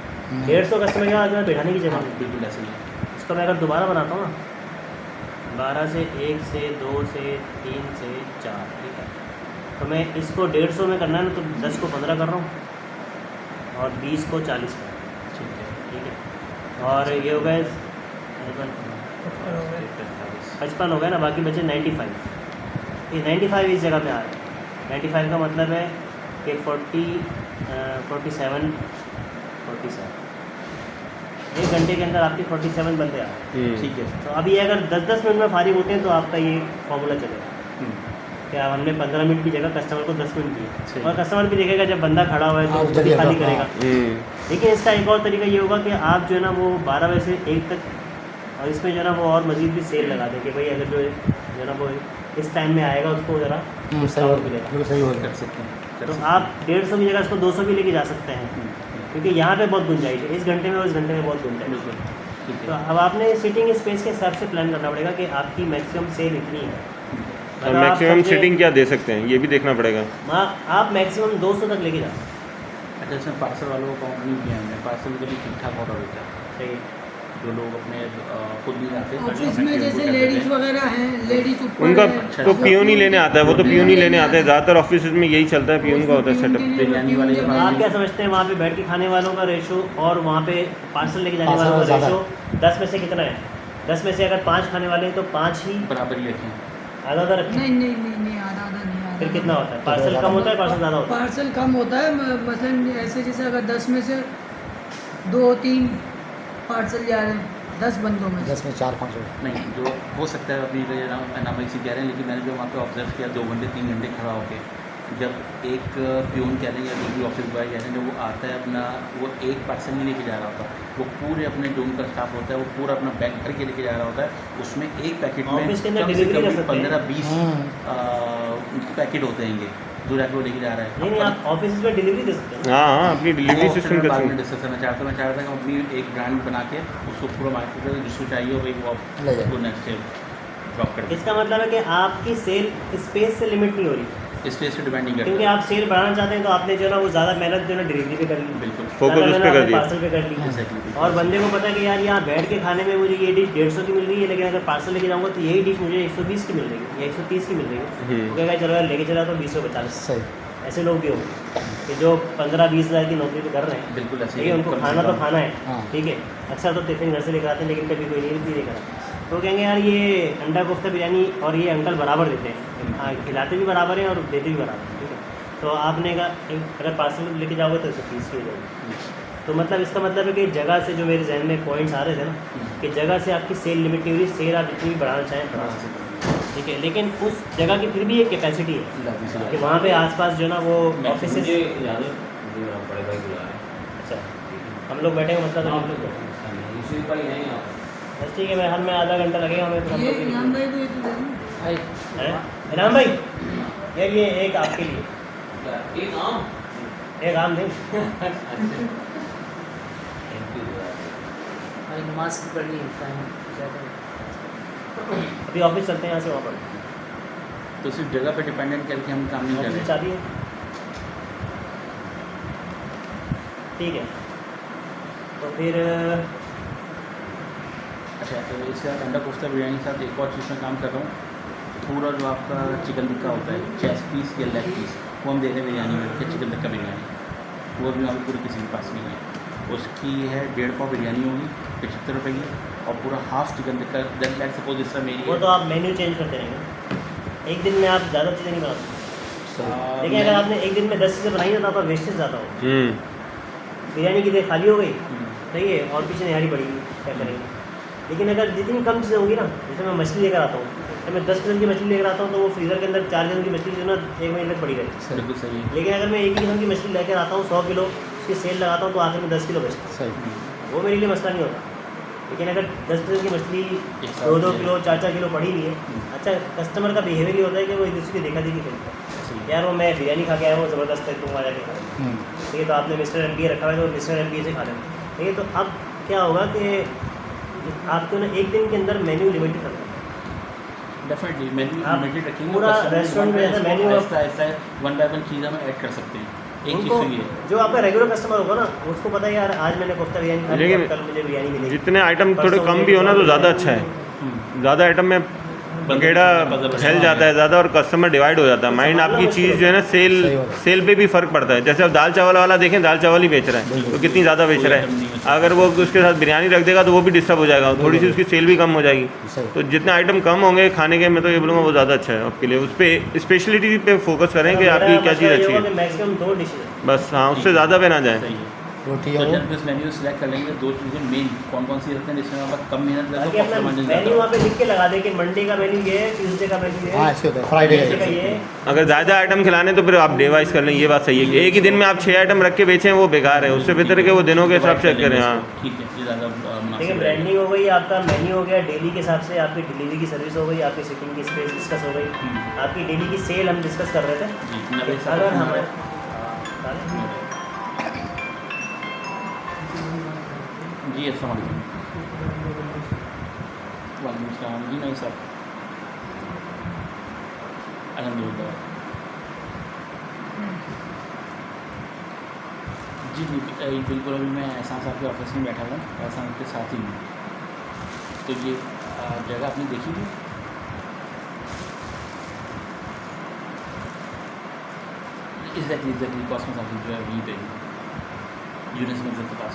150 कस्टमर के पास बिठाने की जगह हाँ, नहीं। बिल्कुल ऐसे ही है। इसको मैं अगर दोबारा बनाता हूँ ना, 12 से 1 से 2 से 3 से 4, ठीक है। तो मैं इसको 150 में करना है ना, तो 10 को 15 कर रहा हूँ और 20 को 40 कर रहा हूँ, ठीक है। ठीक है। और ये हो गए 55 हो गया ना, बाकी बचे 95। ये 95 इस जगह पे आ रहा है। 95 का मतलब है कि 47 1 घंटे के अंदर आपके 47 बंदे आ रहे हैं। ठीक है। तो अभी अगर 10-10 मिनट में फारिग होते हैं तो आपका ये फॉर्मूला चलेगा कि अब हमने 15 मिनट की जगह कस्टमर को 10 मिनट सही। दिए, और कस्टमर भी देखेगा जब बंदा खड़ा हुआ है तो हाँ, उसको भी जल्दी खाली आता, करेगा। लेकिन इसका एक और तरीका ये होगा कि आप जो है ना वो 12 बजे से 1 तक, और इसमें जो है ना वो और मज़ीद भी सेल लगा दें कि भाई अगर जो है ना वो इस टाइम में आएगा उसको ज़रा सही हो मिलेगा। बिल्कुल सही हो कर सकते हैं, कर तो सकते आप 150 की जगह इसको 200 भी लेके जा सकते हैं, हैं। क्योंकि यहाँ पे बहुत गुंजाइश है, इस घंटे में और इस घंटे में बहुत गुंजाइश है। बिल्कुल ठीक तो है। अब आपने सीटिंग स्पेस के हिसाब से प्लान करना पड़ेगा कि आपकी मैक्सिमम सेल इतनी है, और मैक्सिमम सीटिंग क्या दे सकते हैं ये भी देखना पड़ेगा। आप मैक्सिमम 200 तक लेके जाओ। अच्छा, इसमें पार्सल वालों को काउंट नहीं किया हमने, पार्सल का भी ठीक ठाक ऑर्डर होता है। सही है। जो लोग अपने खुद नहीं जाते ऑफिस में जैसे लेडीज वगैरह हैं, लेडीज ऊपर उनका है, तो पियोन ही लेने आता है, वो तो पियोन ही लेने आता है ज़्यादातर ऑफिस में यही चलता है, पियोन का होता है सेटअप। बिरयानी वाले के आप क्या समझते हैं वहाँ पे बैठ के खाने वालों का रेशो और वहाँ पे पार्सल लेके जाने वालों का रेशो 10 में से कितना है? 10 में से अगर 5 खाने वाले हैं तो 5 ही बराबर ही रखें। आधा आधा रखें। नहीं आधा नहीं आधा। फिर कितना होता है? पार्सल कम होता है, पार्सल ज़्यादा होता है? पार्सल कम होता है, मसलन ऐसे जैसे अगर 10 में से 2-3 पार्सल जा रहे हैं 10 बंदों में, 10 में 4-5 हो। नहीं, जो हो सकता है अभी नाम से कह रहे हैं, लेकिन मैंने जो वहाँ पे ऑब्जर्व किया 2 घंटे 3 घंटे खड़ा होके, जब एक प्यून कह रहे हैं या जो भी ऑफिस बॉय कह रहे हैं, जब वो आता है अपना, वो एक पार्सल नहीं लेके जा रहा होता, वो पूरे अपने जो उनका स्टाफ होता है वो पूरा अपना बैग भर के लेके जा रहा होता है। उसमें एक पैकेट में ऑफिस के अंदर कम से डिलीवरी कर कम सकते हैं। 15-20 पैकेट होते हैं, जो जाके वो लेके जा रहा है। नहीं आप ऑफिस में डिलीवरी दे सकते हैं। हाँ अपनी डिलीवरी सिस्टम कर बाद सकते में हैं। डिस्कस करना चाहता हूँ। मैं चाहता हूँ अपनी एक ब्रांड बना के उसको पूरा मार्केट में जिसको चाहिए हो भाई वो ले जाए। उसको नेक्स्ट डे ड्रॉप कर इसका मतलब है कि आपकी सेल स्पेस से लिमिट नहीं हो रही, दे। स्पेस से डिपेंड नहीं क्योंकि करता। आप सेल बढ़ाना चाहते हैं तो आपने जो है ना वो ज़्यादा मेहनत जो है ना डिलीवरी पे कर ली, बिल्कुल फोकस उस पे कर दिया। पार्सल पे कर ली। Exactly. और बंदे को पता है कि यार यहाँ बैठ के खाने में मुझे ये डिश 150 की मिल रही है, लेकिन अगर पार्सल लेके जाऊँगा तो यही डिश मुझे 120 की मिल रही है या 130 की मिल रही है। वो कहेगा चलो यार लेके चला तो 20 रुपये 40। सही। ऐसे लोग भी होंगे कि जो 15-20 हज़ार की नौकरी तो कर रहे हैं, बिल्कुल ऐसे ठीक ही है, उनको कम से खाना तो कम। खाना है, हाँ। ठीक है। अक्सर तो टिफिन घर से लेकर आते हैं, लेकिन कभी कोई नहीं लेकर आता। तो कहेंगे यार ये अंडा कोफ्ता बिरयानी और ये अंकल बराबर देते हैं, हाँ, खिलाते भी बराबर हैं और देते भी बराबर हैं, ठीक है। तो आपने कहा अगर पार्सल लेके जाओगे तो 130 की हो जाएगी। तो मतलब इसका मतलब है कि जगह से जो मेरे जहन में पॉइंट्स आ रहे थे ना कि जगह से आपकी सेल लिमिट नहीं हो रही, सेल आप जितनी भी बढ़ाना चाहें बढ़ा सकते हैं, ठीक है। लेकिन उस जगह की फिर भी एक कैपेसिटी है कि वहाँ पे आसपास जो ना वो ऑफिस अच्छा हम लोग बैठे हैं, मतलब हम लोग बस ठीक है। मैं आधा घंटा लगेगा हमें, तो हम ये लोग इनाम भाई को ये तो देना। हैं? इनाम भाई यार ये एक आपके लिए एक आम दे। भाई नमाज की पढ़नी होता है ज़्यादा। अभी ऑफिस चलते हैं यहाँ से वहाँ पर, तो सिर्फ जगह पे डिपेंडेंट करके हम काम नहीं कर ऑफिस रहे। चाबी है, ठीक है। तो फिर अच्छा, तो इसके साथ अंडा कोफ्ता बिरयानी के साथ एक और चीज़ में काम कर रहा हूँ, पूरा जो आपका चिकन टिक्का होता है, चेस्ट पीस या लेग पीस, वो हम दे रहे हैं बिरयानी में कि चिकन टिक्का बिरयानी, वो भी हमारे पूरे किसी के पास नहीं है। उसकी है 1.5 पाव बिरयानी होगी 75 रुपये की, और पूरा half chicken tikka. That like suppose इस तरह मेरी वो है। तो आप मेन्यू चेंज करते रहेंगे, एक दिन में आप ज़्यादा चीज़ें नहीं बना सकते। लेकिन अगर आपने एक दिन में 10 चीज़ें बनाई है तो आपका वेस्टेज ज़्यादा हो। बिरयानी की देर खाली हो गई, सही है, और पीछे निहारी पड़ेगी, क्या करेंगे। लेकिन अगर जितनी कम चीज़ें होंगी ना, जैसे मैं मछली लेकर आता हूँ, तो मैं 10 किलो की मछली लेकर आता हूँ तो वो फ्रीज़र के अंदर 4 किलो की मछली जो ना 1 महीने तक पड़ी रहती है। बिल्कुल सही है। लेकिन अगर मैं एक ही किस्म की मछली लेकर आता हूँ 100 किलो, उसकी सेल लगाता हूँ तो आखिर में 10 किलो बचता सही। है, वो मेरे लिए मसला नहीं होता। लेकिन अगर 10 किलो की मछली एक साथ 2-2 में- किलो 4-4 किलो पड़ी हुई है, अच्छा कस्टमर का बिहेवियर ये होता है कि वो एक दूसरे की देखा देखी करता सही है, है। यार वो मैं बिरयानी खा के आया हूँ ज़बरदस्त है, तुम आ जाके खा लो। ठीक है, तो आपने मिस्टर एमपी रखा हुआ है तो मिस्टर एमपी से खा लेंगे। ठीक है, तो अब क्या होगा कि आपको ना एक दिन के अंदर मेन्यू लिमिटेड करना है। डेफिनेटली मेन्यू आप लिमिटेड रखेंगे, पूरा customer रेस्टोरेंट में ऐसा मेन्यू ऐसा ऐसा 1 बाय 1 चीज़ हम ऐड कर सकते हैं। एक चीज़ उनको तो ये है। जो आपका रेगुलर कस्टमर होगा ना, उसको पता है यार आज मैंने कोफ्ता बिरयानी खा ली, लेकिन कल मुझे बिरयानी मिलेगी। जितने आइटम थोड़े परसों कम मुझे भी हो ना तो बिरयानी ज़्यादा मिलेगी। अच्छा है। ज़्यादा आइटम में बकेड़ा फैल जाता है ज़्यादा और कस्टमर डिवाइड हो जाता है। माइंड आपकी चीज़ जो है ना सेल पे भी फ़र्क पड़ता है। जैसे अब दाल चावल वाला देखें, दाल चावल ही बेच रहा है तो कितनी ज़्यादा बेच रहा है, अगर वो उसके साथ बिरयानी रख देगा तो वो भी डिस्टर्ब हो जाएगा, थोड़ी सी उसकी सेल भी कम हो जाएगी। तो जितने आइटम कम होंगे खाने के, मैं तो ये बोलूँगा वो ज़्यादा अच्छा है आपके लिए। उस पर स्पेशलिटी पे फोकस करें कि आपकी क्या चीज़ अच्छी है, मैक्सिमम 2 डिशेज। बस हाँ उससे ज़्यादा पे ना जाए। सही है। रोटी तो और जब इस मेन्यू सेलेक्ट कर लेंगे, 2 चीज़ें मेन कौन कौन सी रखते हैं जिसमें हमारा कम मेहनत लगे, बाकी तो अपना कॉस्ट मार्जिन मेन्यू ज़्यादा वहाँ पे लिख के लगा दे कि मंडे का मेन्यू ये है, ट्यूसडे का मेन्यू ये हाँ है, ऐसे होता है फ्राइडे वेडनेसडे का का। ये है। अगर ज़्यादा आइटम खिलाने तो फिर आप डे वाइज कर लें, ये बात सही है कि एक ही दिन में आप 6 आइटम रख के बेचें वो बेकार है। उससे बेहतर है कि वो दिनों के हिसाब से करें। हाँ ठीक है, ये ज़्यादा मुनासिब देखिए, रहेगा। ब्रांडिंग हो गई, आपका मेन्यू हो गया, डेली के हिसाब से आपकी डिलीवरी की सर्विस हो गई, आपकी सिटिंग की स्पेस डिस्कस हो गई, आपकी डेली की सेल हम डिस्कस कर रहे थे। जी, 90 अगर साल हमारे जी, अस्सलाम वालेकुम। वालेकुम सलाम। जी नहीं सर, अल्हम्दुलिल्लाह। जी बिल्कुल, अभी मैं एहसान साहब के ऑफिस में बैठा हुआ हूँ, एहसान के साथ ही हूँ। तो ये जगह आपने देखी थी? एग्जैक्टली कॉस्मोस ऑफिस जो है वहीं पे यूनिस मस्जिद के पास।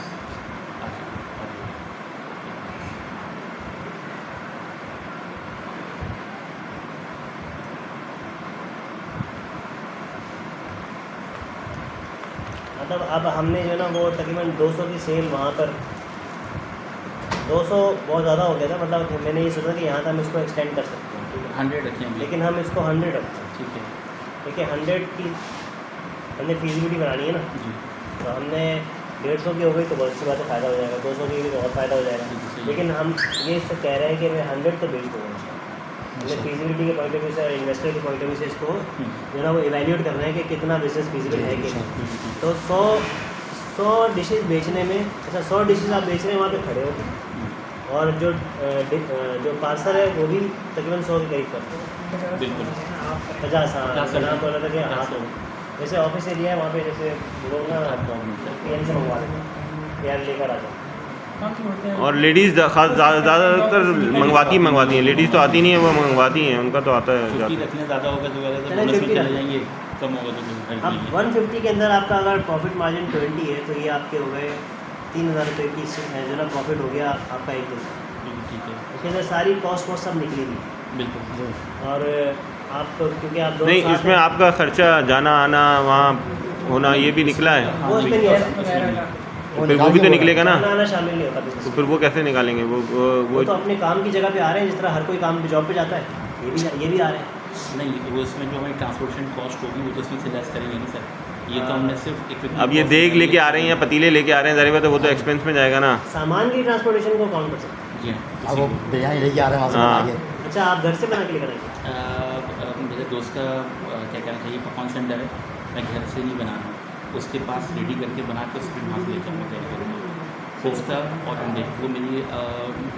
मतलब अब हमने जो है ना वो तकरीबन 200 की सेल वहाँ पर 200 बहुत ज़्यादा हो गया था। मतलब मैंने ये सोचा कि यहाँ तक हम इसको एक्सटेंड कर सकते हैं, ठीक है, 100 रखेंगे। लेकिन हम इसको 100 रखते हैं। ठीक है। देखिए 100 की हमने फीसिबिलिटी बनानी है ना, जी तो हमने 150 की हो गई तो बहुत अच्छी बात है, फ़ायदा हो जाएगा। 200 की भी तो और फ़ायदा हो जाएगा। बिल्कुल सही। लेकिन हम ये इससे कह रहे हैं कि मैं 100 तो बेच दूँगा। हमने फीसिबिलिटी के पॉइंट ऑफ व्यू से और इन्वेस्टर के पॉइंट ऑफ व्यू से इसको जो है ना वो इवैल्यूएट कर रहे हैं कि कितना बिजनेस फीजिबल है कि नहीं। तो 100 डिशेज़ बेचने में, अच्छा 100 डिशेज़ आप बेच रहे हैं वहाँ पे खड़े हो, और जो पार्सल है वो भी तकरीबन 100 के करीब करते हैं। बिल्कुल 50 हाँ, 50 जहाँ बोला था कि हाँ, तो जैसे ऑफिस एरिया है वहाँ पे जैसे लोग ना पीएन से मंगवा लेते हैं, यार लेकर आ जाओ। और लेडीज़ ज़्यादातर मंगवाती हैं। लेडीज़ तो आती नहीं है, वो मंगवाती हैं, उनका तो आता है 50 ज़्यादा। रखने ज़्यादा होगा तो चलें, बोनस में 50 चले रख। जाएंगे, कम होगा तो फिर अब नहीं है। 150 के अंदर आपका अगर प्रॉफिट मार्जिन 20 है तो ये आपके हो गए 3000 रुपये की जो ना प्रॉफिट हो गया आपका एक दिन। बिल्कुल ठीक है। उसके अंदर सारी कॉस्ट वॉस्ट सब निकलेगी। बिल्कुल और आप क्योंकि आप दोनों नहीं, साथ इसमें हैं, आपका खर्चा जाना आना वहाँ होना ये भी निकला है, वो इसमें नहीं होता। तो फिर वो भी तो निकलेगा ना, खाना आना शामिल नहीं होता बिजनेस तो में। फिर वो कैसे निकालेंगे? वो वो तो अपने काम की जगह पे आ रहे हैं, जिस तरह हर कोई काम जॉब पे जाता है, ये भी आ रहे हैं। नहीं, वो इसमें जो हमारी ट्रांसपोर्टेशन कॉस्ट होगी वो तो इसमें से लेस करेंगे नहीं सर। ये तो हमने सिर्फ अब ये देग लेके आ रहे हैं या पतीले लेके आ रहे हैं, ज़ाहिर बात है वो तो एक्सपेंस में जाएगा ना। सामान की ट्रांसपोर्टेशन को काउंट कर सकते हैं। जी हाँ। अब वो बिरयानी लेके आ रहे हैं वहाँ से हाँ। आगे। अच्छा, आप घर से बना के लेकर आएंगे? मेरे दोस्त का क्या कहना चाहिए पकवान सेंटर है, मैं घर से नहीं बना रहा हूँ, उसके पास रेडी करके बना के उसके वहाँ से लेकर मैं तैयारी करूँगा। कोफ्ता और अंडे वो मेरी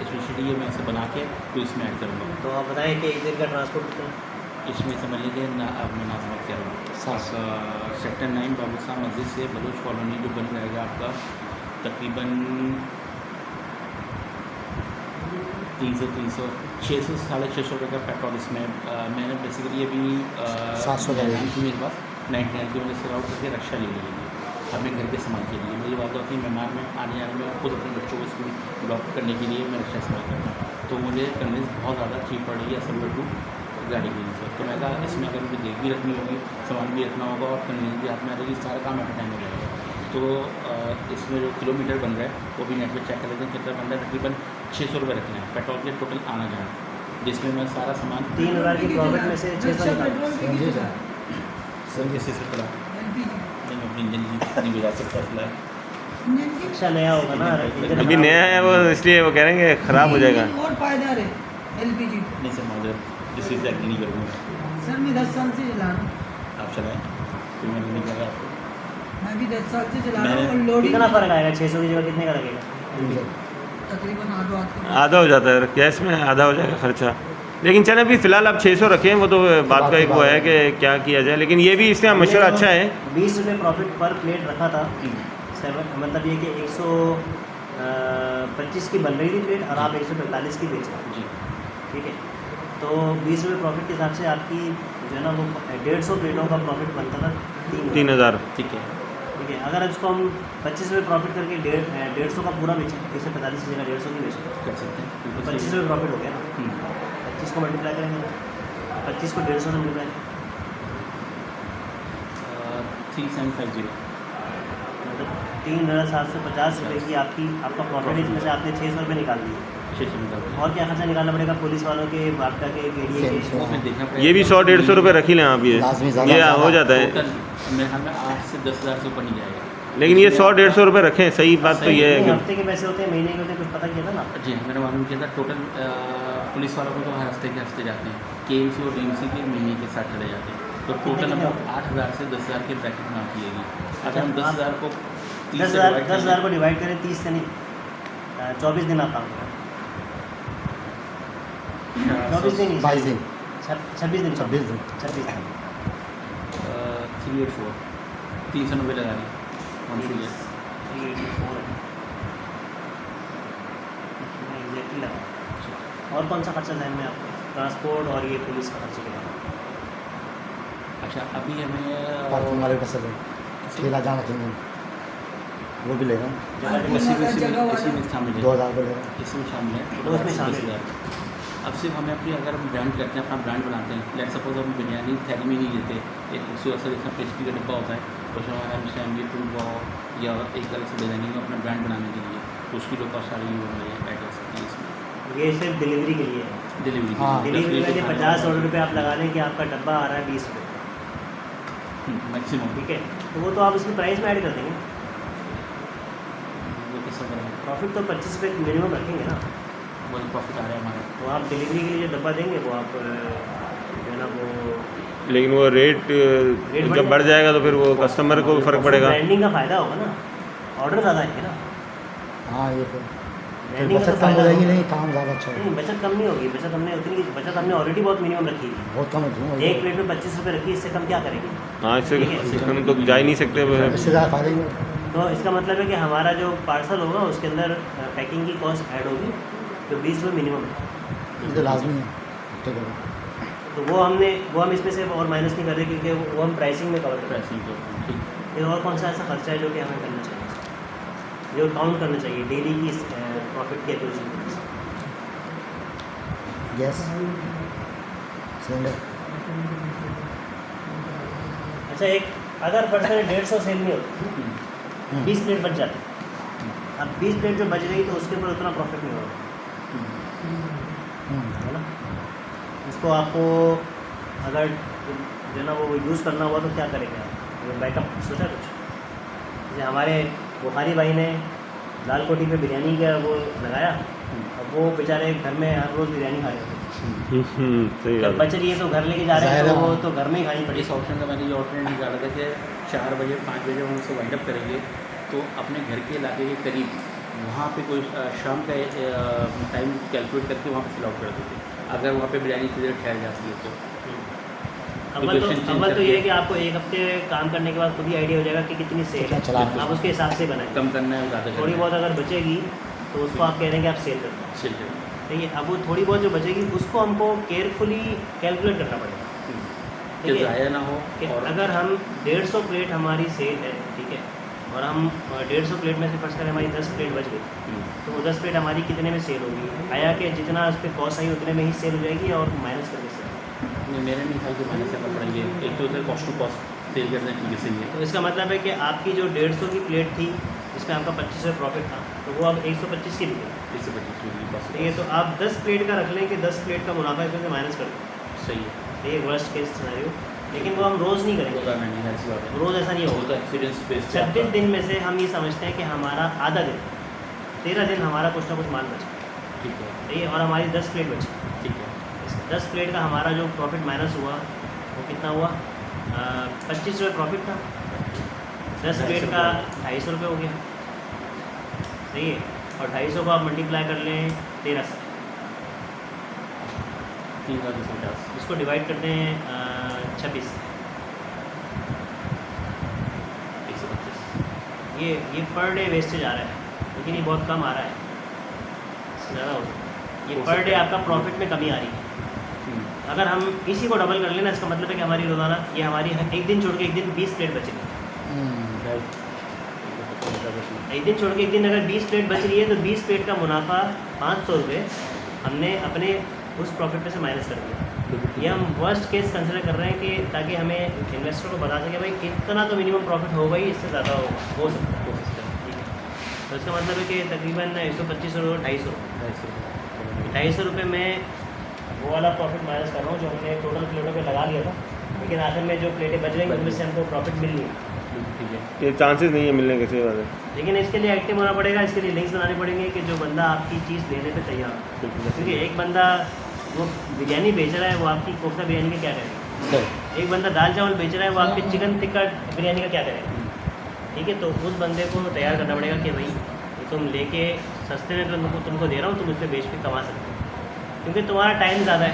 स्पेशली है, मैं इसे बना के तो इसमें ऐड करूँगा। तो आप बताएं कि एक दिन का ट्रांसपोर्ट कितना? इसमें समझ लीजिए ना, अब मैं नाजमत कह रहा हूँ सेक्टर 9 बाबू साहब मस्जिद से बलोच कॉलोनी जो बन रहेगा आपका तकरीबन 300 600 650 रुपये का पेट्रोल इसमें मैंने बेसिकली अभी 700 का है। मेरे पास 99 की वजह से आउट करके रक्षा ले ली है अपने घर के सामान के लिए। मेरी बात होती है मेहमान में आने जाने में खुद अपने बच्चों को स्कूल ड्रॉप करने के लिए मैं रक्षा इस्तेमाल करता हूँ, तो मुझे कन्वेंस बहुत ज़्यादा चीप पड़ रही है सब्र टू गाड़ी के लिए। तो मैं कहा इसमें अगर मुझे देख भी रखनी होगी, सामान भी रखना होगा और कन्वेंस भी हाथ में आ जाएगी, सारा काम एट टाइम हो जाएगा। तो इसमें जो किलोमीटर बन रहा है वो भी नेट पर चेक कर लेते हैं कितना बन रहा है। तकरीबन 600 रुपये रखना है पेट्रोल के टोटल आना जाना, जिसमें मैं सारा सामान 3000 की प्रॉफिट में से 600 अच्छा, निकाल। पेट्रोल पे कितना है? संजय से चला LPG नहीं अपनी इंजन नहीं बुझा सकता फिलहाल। इंजन की अच्छा नया होगा ना, इंजन अभी नया है वो, इसलिए वो कह रहे हैं कि ख़राब हो जाएगा। और पायदार है LPG। नहीं सर मौजूद जिस चीज़ से एग्री नहीं करूँगा। सर मैं 10 साल से चला रहा हूँ, आप चलाएँ फिर मैं नहीं कर रहा आपको। मैं भी 10 साल से चला रहा हूँ और कितना लोडिंग फ़र्क आएगा? 600 की जगह कितने का लगेगा? तकरीबन आधो आध का। आधा हो जाता है गैस में, आधा हो जाएगा खर्चा। लेकिन चले अभी फ़िलहाल आप 600 रखें, वो तो बात का एक वो है कि क्या किया जाए, लेकिन ये भी इसका मशवरा अच्छा है। 20 रुपये प्रॉफिट पर प्लेट रखा था, मतलब ये कि 125 की बन रही थी प्लेट और आप 145 की बेच रहे हैं, जी ठीक है। तो 20 रुपये प्रॉफिट के हिसाब से आपकी जो है ना वो 150 प्लेटों का प्रॉफिट बनता था 3000। ठीक है। ठीक है। अगर इसको हम 25 रुपये प्रॉफिट करके 150 का पूरा बेचें, 145 की जगह 150 की बेचें, कर सकते हैं बिल्कुल 25 सही। रुपये प्रॉफिट हो गया ना। हम्म, 25 को मल्टीप्लाई करेंगे, 25 को 150 से मल्टीप्लाई 3750 मतलब 3750 रुपये की आपका प्रॉफिट है, जिसमें से आपने 600 रुपये निकाल दिए। 600 में और क्या खर्चा निकालना पड़ेगा? पुलिस वालों के, बागटा के, एरिए के। वो हमें देखना पड़ेगा। ये भी 100-150 रुपये रख ही लें आप, लाजमी ज़्यादा ये ज़्यादा। हो जाता है। टोटल मेरे ख्याल में 8 से 10 हज़ार से ऊपर नहीं जाएगा। लेकिन ये 100-150 रुपये रखें, सही बात तो ये है कितने कि हफ्ते के पैसे होते हैं, महीने के होते हैं, कुछ पता किया था ना? जी हाँ, मैंने मालूम किया था टोटल पुलिस वालों को तो हर हफ्ते के हफ्ते जाते हैं, KMC और DMC के महीने के साथ चले जाते हैं, तो टोटल कितने हम 8,000 से 10,000 के ब्रैकेट में आती है। अगर हम 10,000 को 30 से 10,000 को डिवाइड करें 30 से नहीं, 24 दिन आप काम करें, 24 दिन 22 दिन 26 दिन 26 दिन 26 दिन 384 390 लगा रहे हैं हम शुरू 384 है एग्जैक्टली लगा। और कौन सा खर्चा ध्यान में आपको? ट्रांसपोर्ट और ये पुलिस का खर्चे के लिए। अच्छा अभी हमें पार्किंग वाले का सब ठेला जाना चाहिए वो भी लेगा पार्किंग इसी वाला जगह में वाला शामिल है 2000 रुपये लेगा। इसमें शामिल है तो उसमें शामिल है। अब सिर्फ हमें अपनी अगर हम ब्रांड करते हैं अपना ब्रांड बनाते हैं लेट सपोज हम बिरयानी थैली में नहीं देते एक खूबसूरत सा जैसा पेस्ट्री का डिब्बा होता है उसमें हमारा मिस्टर ये टूल वाओ या एक अलग से डिजाइनिंग अपना ब्रांड बनाने के लिए तो उसकी जो कॉस्ट सारी वो हमें ऐड कर सकती है इसमें ये सिर्फ डिलीवरी के लिए है। डिलीवरी हाँ। डिलीवरी में 50 रुपये आप लगा लें कि आपका डब्बा आ रहा है 20 रुपये, मैक्सिमम ठीक है, तो वो तो आप उसकी प्राइस में ऐड कर देंगे। वो कैसा करेंगे प्रॉफिट तो 25 रुपये मिनिमम रखेंगे ना। वही प्रॉफिट आ रहा है हमारा तो आप डिलीवरी के लिए जो डब्बा देंगे वो आप जो है ना वो लेकिन वो रेट जब बढ़ जाएगा तो फिर वो कस्टमर को फर्क पड़ेगा। ब्रांडिंग का फ़ायदा होगा ना, ऑर्डर ज़्यादा आएंगे ना। हाँ ये फिर ब्रांडिंग का बचत तो कम फायदा हो जाएगी होगा। नहीं काम ज़्यादा अच्छा नहीं होगा बचत कम नहीं होगी, बचत हमने ऑलरेडी बहुत मिनिमम रखी है। बहुत कम होती एक है प्लेट में 25 रुपये रखी है, इससे कम क्या करेंगे? हाँ इससे हम तो जा ही नहीं सकते। इससे ज़्यादा फायदा ही होगा तो इसका मतलब है कि हमारा जो पार्सल होगा उसके अंदर पैकिंग की कॉस्ट ऐड होगी तो 20 रुपये मिनिमम है। ये तो लाजमी है ठीक है तो वो हम इसमें से और माइनस नहीं कर रहे क्योंकि वो हम प्राइसिंग में कवर कर रहे प्राइसिंग तो ठीक हैं। ये और कौन सा ऐसा खर्चा है जो कि हमें करना चाहिए, जो काउंट करना चाहिए डेली की प्रॉफिट की एक्विजिशन? गैस सिलेंडर अच्छा एक अगर पर्सन 150 सेल नहीं होती 20 प्लेट बच जाती, अब 20 प्लेट जो बच रही तो उसके ऊपर उतना प्रॉफिट नहीं होगा, है ना। उसको आपको अगर जो है ना वो यूज़ करना हुआ तो क्या करेंगे आप? बैकअप सोचा कुछ? जैसे हमारे बुखारी भाई ने लाल कोठी पे बिरयानी का वो लगाया, अब वो बेचारे घर में हर रोज़ बिरयानी खा रहे थे, सही जब बात बच रही है तो घर लेके जा रहे हैं तो वो तो घर में ही खानी है। पड़ी। इस ऑप्शन का मैंने ये ऑप्शन निकाला था कि 4 बजे 5 बजे हम उसको वाइंड अप करेंगे तो अपने घर के इलाके के करीब वहाँ पे कोई शाम का टाइम कैलकुलेट करके वहाँ पे फिल आउट कर देते अगर वहाँ पे बिरयानी की देर ठहर जाती है तो। अव्वल तो ये है कि आपको एक हफ्ते काम करने के बाद खुद ही आइडिया हो जाएगा कि कितनी सेल कितना है, चला आप उसके हिसाब से बनाएं। कम करना है ज़्यादा थोड़ी बहुत अगर बचेगी तो उसको आप कह रहे हैं कि आप सेल करते हैं, ठीक है ठीक है। अब वो थोड़ी बहुत जो बचेगी उसको हमको केयरफुली कैलकुलेट करना पड़ेगा, कि ठीक है। ज़ाया ना हो कि और अगर हम 150 प्लेट हमारी सेल है, ठीक है, और हम 150 प्लेट में से फर्स्ट करें हमारी 10 प्लेट बच गई तो वो 10 प्लेट हमारी कितने में सेल होगी? आया कि जितना उस पर कॉस्ट आई उतने में ही सेल हो जाएगी और माइनस करके सेल। मेरे नहीं ख्याल से माइनस करना पड़ेंगे। एक तो उधर कॉस्ट टू कॉस्ट सेल करना ठीक है सही है। तो इसका मतलब है कि आपकी जो 150 की प्लेट थी जिसमें आपका 25 रुपये प्रॉफिट था तो वो अब 125 की बिके, इससे 25 कॉस्ट ठीक है। तो आप 10 प्लेट का रख लें कि 10 प्लेट का मुनाफा इसमें से माइनस कर दें, सही है। ये वर्स्ट केस सिनेरियो, लेकिन वो हम रोज़ नहीं करेंगे, होगा नहीं ऐसी बात है। रोज़ ऐसा नहीं वो होगा। तो एक्सपीरियंस बेस्ड 26 दिन में से हम ये समझते हैं कि हमारा आधा दिन 13 दिन हमारा कुछ ना कुछ माल बचा, ठीक है ठीक है, और हमारी 10 प्लेट बची। ठीक है 10 प्लेट का हमारा जो प्रॉफिट माइनस हुआ वो कितना हुआ? 25 रुपये प्रॉफिट था, 10 प्लेट का 250 रुपये हो गया, सही है। और 250 को आप मल्टीप्लाई कर लें 13 से, 3,250 इसको डिवाइड करते हैं 26 से, 125 ये पर डे वेस्टेज आ रहा है, लेकिन ये बहुत कम आ रहा है, इससे ज़्यादा हो सकता है। ये पर डे आपका प्रॉफिट में कमी आ रही है। अगर हम इसी को डबल कर लेना इसका मतलब है कि हमारी रोज़ाना ये हमारी एक दिन छोड़ के एक दिन 20 प्लेट बचेगी, एक दिन छोड़ के एक दिन अगर 20 प्लेट बच रही है तो 20 प्लेट का मुनाफा 500 रुपये हमने अपने उस प्रॉफिट में से माइनस कर दिया। ये हम वर्स्ट केस कंसिडर कर रहे हैं कि ताकि हमें इन्वेस्टर को बता सके भाई इतना तो मिनिमम प्रॉफिट होगा ही, इससे ज़्यादा हो सकता है, ठीक है। तो इसका मतलब है कि तकरीबन 125 और 250 रुपये में वो वाला प्रॉफिट माइनस कर रहा हूँ जो हमने टोटल प्लेटों पे लगा लिया था, लेकिन आखिर में जो प्लेटें बच रही उनमें से हमको प्रॉफिट मिल नहीं है, ठीक है ये चांसेस नहीं है मिलने के, सही बात है। लेकिन इसके लिए एक्टिव होना पड़ेगा, इसके लिए लिंक्स बनाने पड़ेंगे कि जो बंदा आपकी चीज़ लेने पे तैयार हो, क्योंकि एक बंदा वो बिरयानी बेच रहा है वो आपकी कोफ्ता बिरयानी का क्या करेगा, एक बंदा दाल चावल बेच रहा है वो आपके चिकन टिक्का बिरयानी का क्या करेगा, ठीक है। तो उस बंदे को तैयार करना पड़ेगा कि भाई ये तुम लेके सस्ते में तुमको दे रहा हूँ, तुम उस पर बेच के कमा सकते हो, क्योंकि तुम्हारा टाइम ज़्यादा है।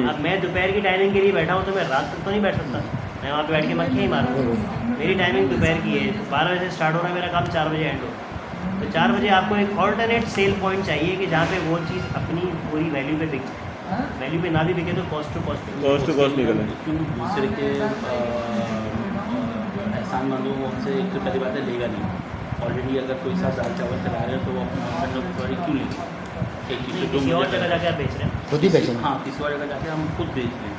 अब मैं दोपहर की टाइमिंग के लिए बैठा हूँ तो मैं रात तक तो नहीं बैठ सकता, मैं वहाँ पे बैठ के मक्खी ही मारूँ। मेरी टाइमिंग दोपहर की है, 12 बजे से स्टार्ट हो रहा है मेरा काम, 4 बजे एंड हो। तो 4 बजे आपको एक ऑल्टरनेट सेल पॉइंट चाहिए कि जहाँ पे वो चीज़ अपनी पूरी वैल्यू पे बिक जाए। वैल्यू पे ना भी बिके तो कॉस्ट टू कॉस्ट निकले। क्यों दूसरे के एहसान मान लो वो हमसे, एक तो पहली बात है लेगा नहीं। ऑलरेडी अगर कोई साथ दाल चावल चला रहे हैं तो वो अपना सॉरी क्यों लेंगे? एक चीज़ तो किसी और जगह जाके आप बेच रहे हैं, खुद ही बेचेंगे। हाँ, किसी और जगह जाके हम खुद बेच लें।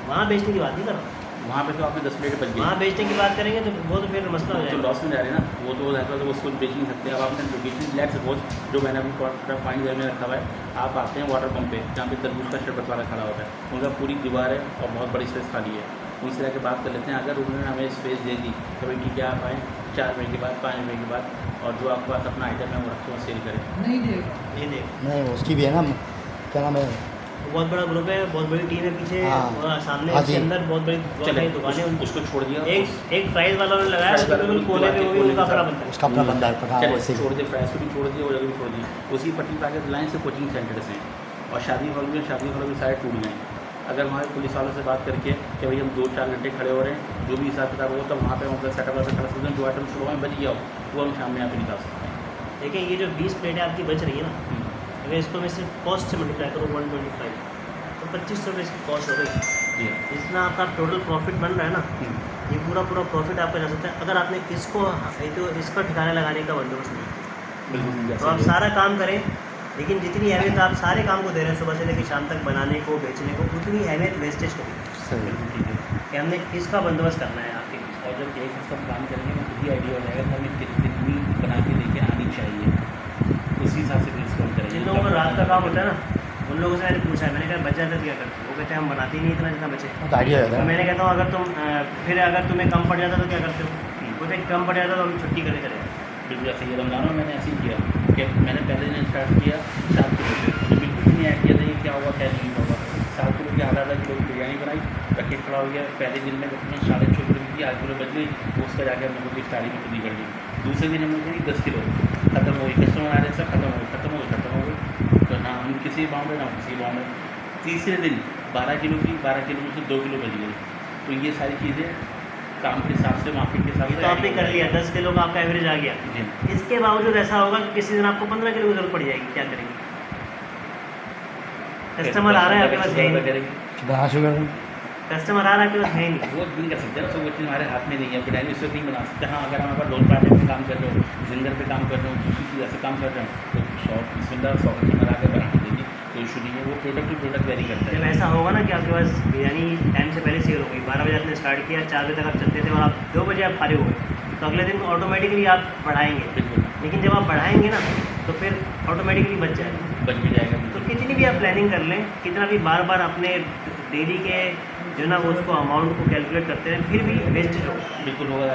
वहाँ बेचने की बात नहीं कर रहा, वहाँ पे तो आपने 10 प्लेट बच गई, वहाँ बेचने की बात करेंगे तो वो तो फिर मसला हो तो जाएगा। लॉस में जा रहे हैं ना, वो तो रहता है तो उसको बेच नहीं सकते। अब आपने लोकेशन लेट सपोज जो मैंने अभी पॉइंट घर में रखा हुआ है, आप आते हैं वाटर पंप पे जहाँ पे तरबूज का शरबत वाला खड़ा होता है, उनका पूरी दीवार है और बहुत बड़ी स्पेस खाली है, उनसे जाकर बात कर लेते हैं। अगर उन्होंने हमें स्पेस दे दी तो भाई ठीक है आप आएँ 4 बजे के बाद 5 बजे के बाद, और जो आपके पास अपना आइटम है वो रखें और सेल करें। नहीं देगा। ये देख, नहीं उसकी भी है ना, क्या नाम है, बहुत बड़ा ग्रुप है, बहुत बड़ी टीम है पीछे, हाँ। और सामने हाँ इसके जी। अंदर बहुत बड़ी चले दुकानें हैं। उसको छोड़ दिया, एक प्राइस वाला उन्होंने लगाया, उसके बिल्कुल कोने पे वो भी उनका अपना बनता है। उसका अपना बंदा है, हाँ, चले वैसे ही। छोड़ दिए, फ्राइज को भी छोड़ दिए, वो जगह भी छोड़ दी। उसी पट्टी पर आगे लाइन से कोचिंग सेंटर्स हैं और शादी हॉल भी सारे टूट गए। अगर हमारे पुलिस वालों से बात करके कि भाई हम 2-4 घंटे खड़े हो रहे हैं, जो भी हिसाब किताब हो, तब वहाँ पे मतलब सेटअप वैसा कर सकते हैं, जो आइटम शुरू में बच गया हो वो हम शाम में यहाँ पे निकाल सकते हैं। देखिए ये जो 20 प्लेटें आपकी बच रही है ना, अगर इसको मैं सिर्फ कॉस्ट से मल्टीप्लाई करूँ 125 तो 2500 रुपये इसकी कॉस्ट हो गई। जी जितना आपका टोटल प्रॉफिट बन रहा है ना, ये पूरा प्रॉफिट आपका जा सकता है अगर आपने इसको तो इसका ठिकाना लगाने का बंदोबस्त नहीं। बिल्कुल। तो आप सारा काम करें, लेकिन जितनी अहमियत आप सारे काम को दे रहे हैं सुबह से लेकर शाम तक बनाने को बेचने को, उतनी अहमियत वेस्टेज को भी सही। ठीक है। कि हमने इसका बंदोबस्त करना है आपके बीच। और जब एक हफ्ता काम करेंगे तो खुद ही आइडिया हो जाएगा कि हमें कितनी बना के लेके आनी चाहिए, उसी हिसाब से डिस्काउंट करेंगे। जिन लोगों को रात का काम होता है ना, उन लोगों से मैंने पूछा है, मैंने कहा बच जाता तो क्या करते? वो कहते हैं हम बनाते ही नहीं इतना जितना बचे। तो आइडिया तो है मैंने कहता हूँ अगर तुम फिर अगर तुम्हें कम पड़ जाता तो क्या करते हो? बोलते कम पड़ जाता तो हम छुट्टी करके चले जाते। बिल्कुल ऐसे ही रमज़ान में मैंने ऐसे ही किया कि मैंने पहले दिन स्टार्ट किया 7 किलो से, मुझे बिल्कुल भी नहीं आइडिया था ये क्या होगा क्या नहीं होगा। 7 किलो की आधा किलो की बिरयानी बनाई, पैकेट खड़ा हो गया। पहले दिन में अपने 6.5 किलो की 8 किलो बच गई, उसका जाकर हम लोगों की स्टार्टिंग में खुद कर ली। दूसरे दिन हम लोग की 10 किलो खत्म हो गई, कस्टमर आ रहे सब खत्म हो गई। तो ना हम किसी बाउंड ना किसी बाउंड। तीसरे दिन 12 किलो की 12 किलो में से 2 किलो बच गई। तो ये सारी चीज़ें काम के हिसाब से, मार्केट के हिसाब ये से तो आपने कर लिया, 10 किलो का आपका एवरेज आ गया। जी। इसके बावजूद ऐसा होगा कि किसी दिन आपको 15 किलो की जरूरत पड़ जाएगी, क्या करेंगे? कस्टमर आ रहा है आपके पास है ही नहीं, करेंगे बना शुगर कस्टमर आ रहा है आपके पास है ही नहीं। वो नहीं कर सकते ना, तो वो चीज़ हमारे हाथ में नहीं है। बिरयानी उससे नहीं बना सकते। हाँ, अगर हमारे पास लोन पार्टी में काम कर रहे हो, जिंगर पे काम कर रहे हो, दूसरी चीज़ ऐसे काम कर रहे हो, तो 100 कस्टमर आकर बना के देंगे, तो इशू नहीं है। वो प्रोडक्ट टू प्रोडक्ट वेरी करता जब है। ऐसा होगा ना कि आपके पास बिरयानी टाइम से पहले सेल हो गई, 12 बजे आपने स्टार्ट किया, 4 बजे तक आप चलते थे और आप 2 बजे आप फारिग हो गए, तो अगले दिन ऑटोमेटिकली आप बढ़ाएंगे। बिल्कुल लेकिन जब आप बढ़ाएंगे ना तो फिर ऑटोमेटिकली बच जाएगा। बच भी जाएगा। तो बिल्कुल कितनी भी आप प्लानिंग कर लें, कितना भी बार बार अपने डेली के जो ना वो उसको अमाउंट को कैलकुलेट करते हैं, फिर भी वेस्टेज होगा। बिल्कुल होगा।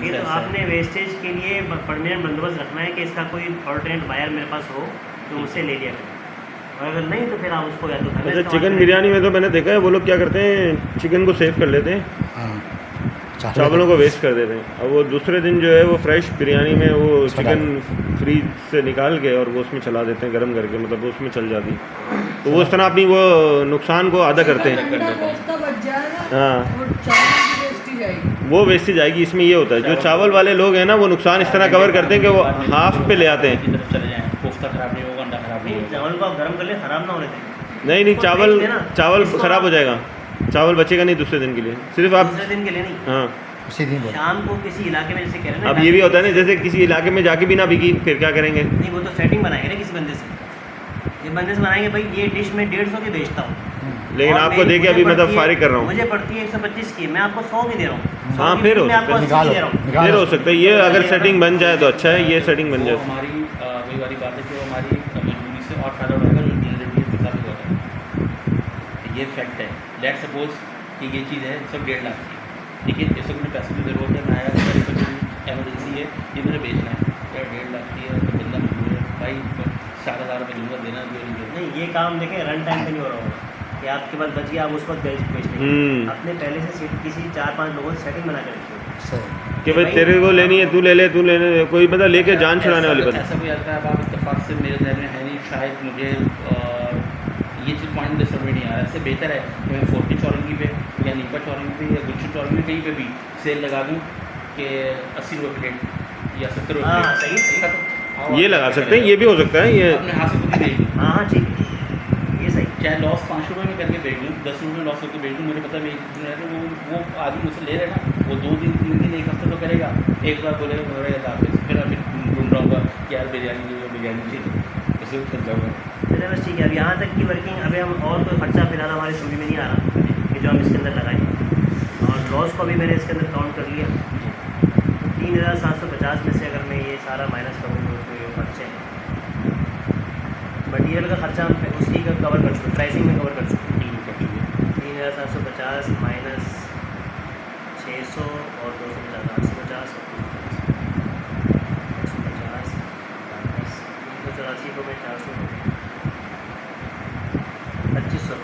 ये तो आपने वेस्टेज के लिए परमानेंट बंदोबस्त रखना है कि इसका कोई ऑल्टरनेट बायर मेरे पास हो तो उससे ले लिया करें, और अगर नहीं तो फिर आप उसको या तो घर में अच्छा, इस्तेमाल चिकन करें। बिरयानी में तो मैंने देखा है वो लोग क्या करते हैं, चिकन को सेव कर लेते हैं, हाँ चावलों को वेस्ट कर देते हैं, और वो दूसरे दिन जो है वो फ्रेश बिरयानी में वो चिकन फ्रीज से निकाल के और वो उसमें चला देते हैं गर्म करके, मतलब वो उसमें चल जाती है। तो वो उस तरह अपनी वो नुकसान को आधा करते हैं। अंडा कोफ्ता बच जाएगा हाँ, और चावल की वेस्टेज आएगी। वो वेस्टेज आएगी। इसमें ये होता है जो चावल वाले लोग हैं ना, वो नुकसान इस तरह कवर करते हैं कि वो हाफ पे ले आते हैं। की तरफ चले जाएँ, कोफ्ता खराब नहीं होगा, अंडा खराब नहीं नहीं, होगा। चावल को आप गर्म कर ले, खराब ना होने दें। नहीं नहीं, इसको चावल फेंक देना। चावल इसको ख़राब हो आप जाएगा, चावल बचेगा नहीं दूसरे दिन के लिए, सिर्फ आप। दूसरे दिन के लिए नहीं, हाँ, उसी दिन बोला शाम को किसी इलाके में जैसे कह रहे हैं ना, अब ये भी होता है ना, जैसे किसी इलाके में जाके भी ना बिकी, फिर क्या करेंगे? नहीं वो तो सेटिंग बनाएंगे ना किसी बंदे से, ये बंदे से बनाएंगे भाई ये डिश मैं 150 की बेचता हूँ, लेकिन और आपको मेरी- देके अभी मुझे मतलब पड़ती है- फारिग कर रहा हूँ। मुझे पड़ती है 125 की, मैं आपको 100 की दे रहा हूँ। 100 हाँ, की फिर हो मैं आपको 80 निकालो की दे रहा हूँ। फिर निकालो हो सकता है ये, अगर सेटिंग बन जाए तो अच्छा है, ये सेटिंग बन वो जाए। हमारी वही वाली बात है कि वो हमारी मजबूरी से और फायदा उठाएगा जो डिलीवरी के साथ होता है। ये फैक्ट है। लेट सपोज कि ये चीज़ है सब 1.5 लाख की, ठीक है, इस वक्त मुझे पैसे की ज़रूरत है, मैं आया मेरी एमरजेंसी है, ये मुझे बेचना है, यार 1.5 लाख की है तो बंदा मजबूर है भाई, 4,000 रुपये दूँगा, देना जो नहीं देना। नहीं ये काम देखें रन टाइम पे नहीं हो रहा होगा कि आपके पास बच गया आप उस वक्त बेच लेंगे। अपने पहले से सीट किसी 4-5 लोगों से सेटिंग बना के रखिए सही कि भाई तेरे को लेनी है, तू ले ले, तू लेने, कोई मतलब लेके जान छुड़ाने वाली बात। ऐसा कोई आता है, अब आप इत्तेफाक से मेरे ज़हन में है नहीं, शायद मुझे ये चीज़ पॉइंट समझ में नहीं आ रहा है। इससे बेहतर है कि मैं फोर्टी चौरंगी पे या नीपा चौरंगी पे या गुच्छू चौरंगी कहीं पे भी सेल लगा दूँ कि 80 रुपये प्लेट या 70 रुपये हाँ, प्लेट। सही। खत्म। ये लगा सकते हैं, ये भी हो सकता है ये। अपने हाथ से खुद ही बेच दूँ, हाँ हाँ ठीक है, ये सही। चाहे लॉस 5 रुपये में करके बेच दूँ, 10 रुपये में लॉस करके बेच दूँ, मुझे पता है वो आदमी मुझसे ले रहे ना, वो 2 दिन 3 दिन 1 हफ्ते तो करेगा, एक बार बोलेगा मेरा या फिर मैं ढूंढ रहा हूँगा कि यार बिरयानी चाहिए, उसे भी चल जाऊँगा। चलिए बस ठीक है। अब यहाँ तक की वर्किंग, अभी हम और कोई खर्चा फिलहाल हमारे समझ में नहीं आ रहा कि जो हम इसके अंदर लगाएं, और लॉस को भी मैंने इसके अंदर काउंट कर लिया। 3750 में से अगर मैं ये सारा माइनस करूँ तो ये खर्चे हैं, मटीरियल का खर्चा हम उसी का कवर कर चुके, प्राइसिंग में कवर कर चुके। 3750 माइनस 600 और 250 850 850 माइनस 384 को मैं 400 2500।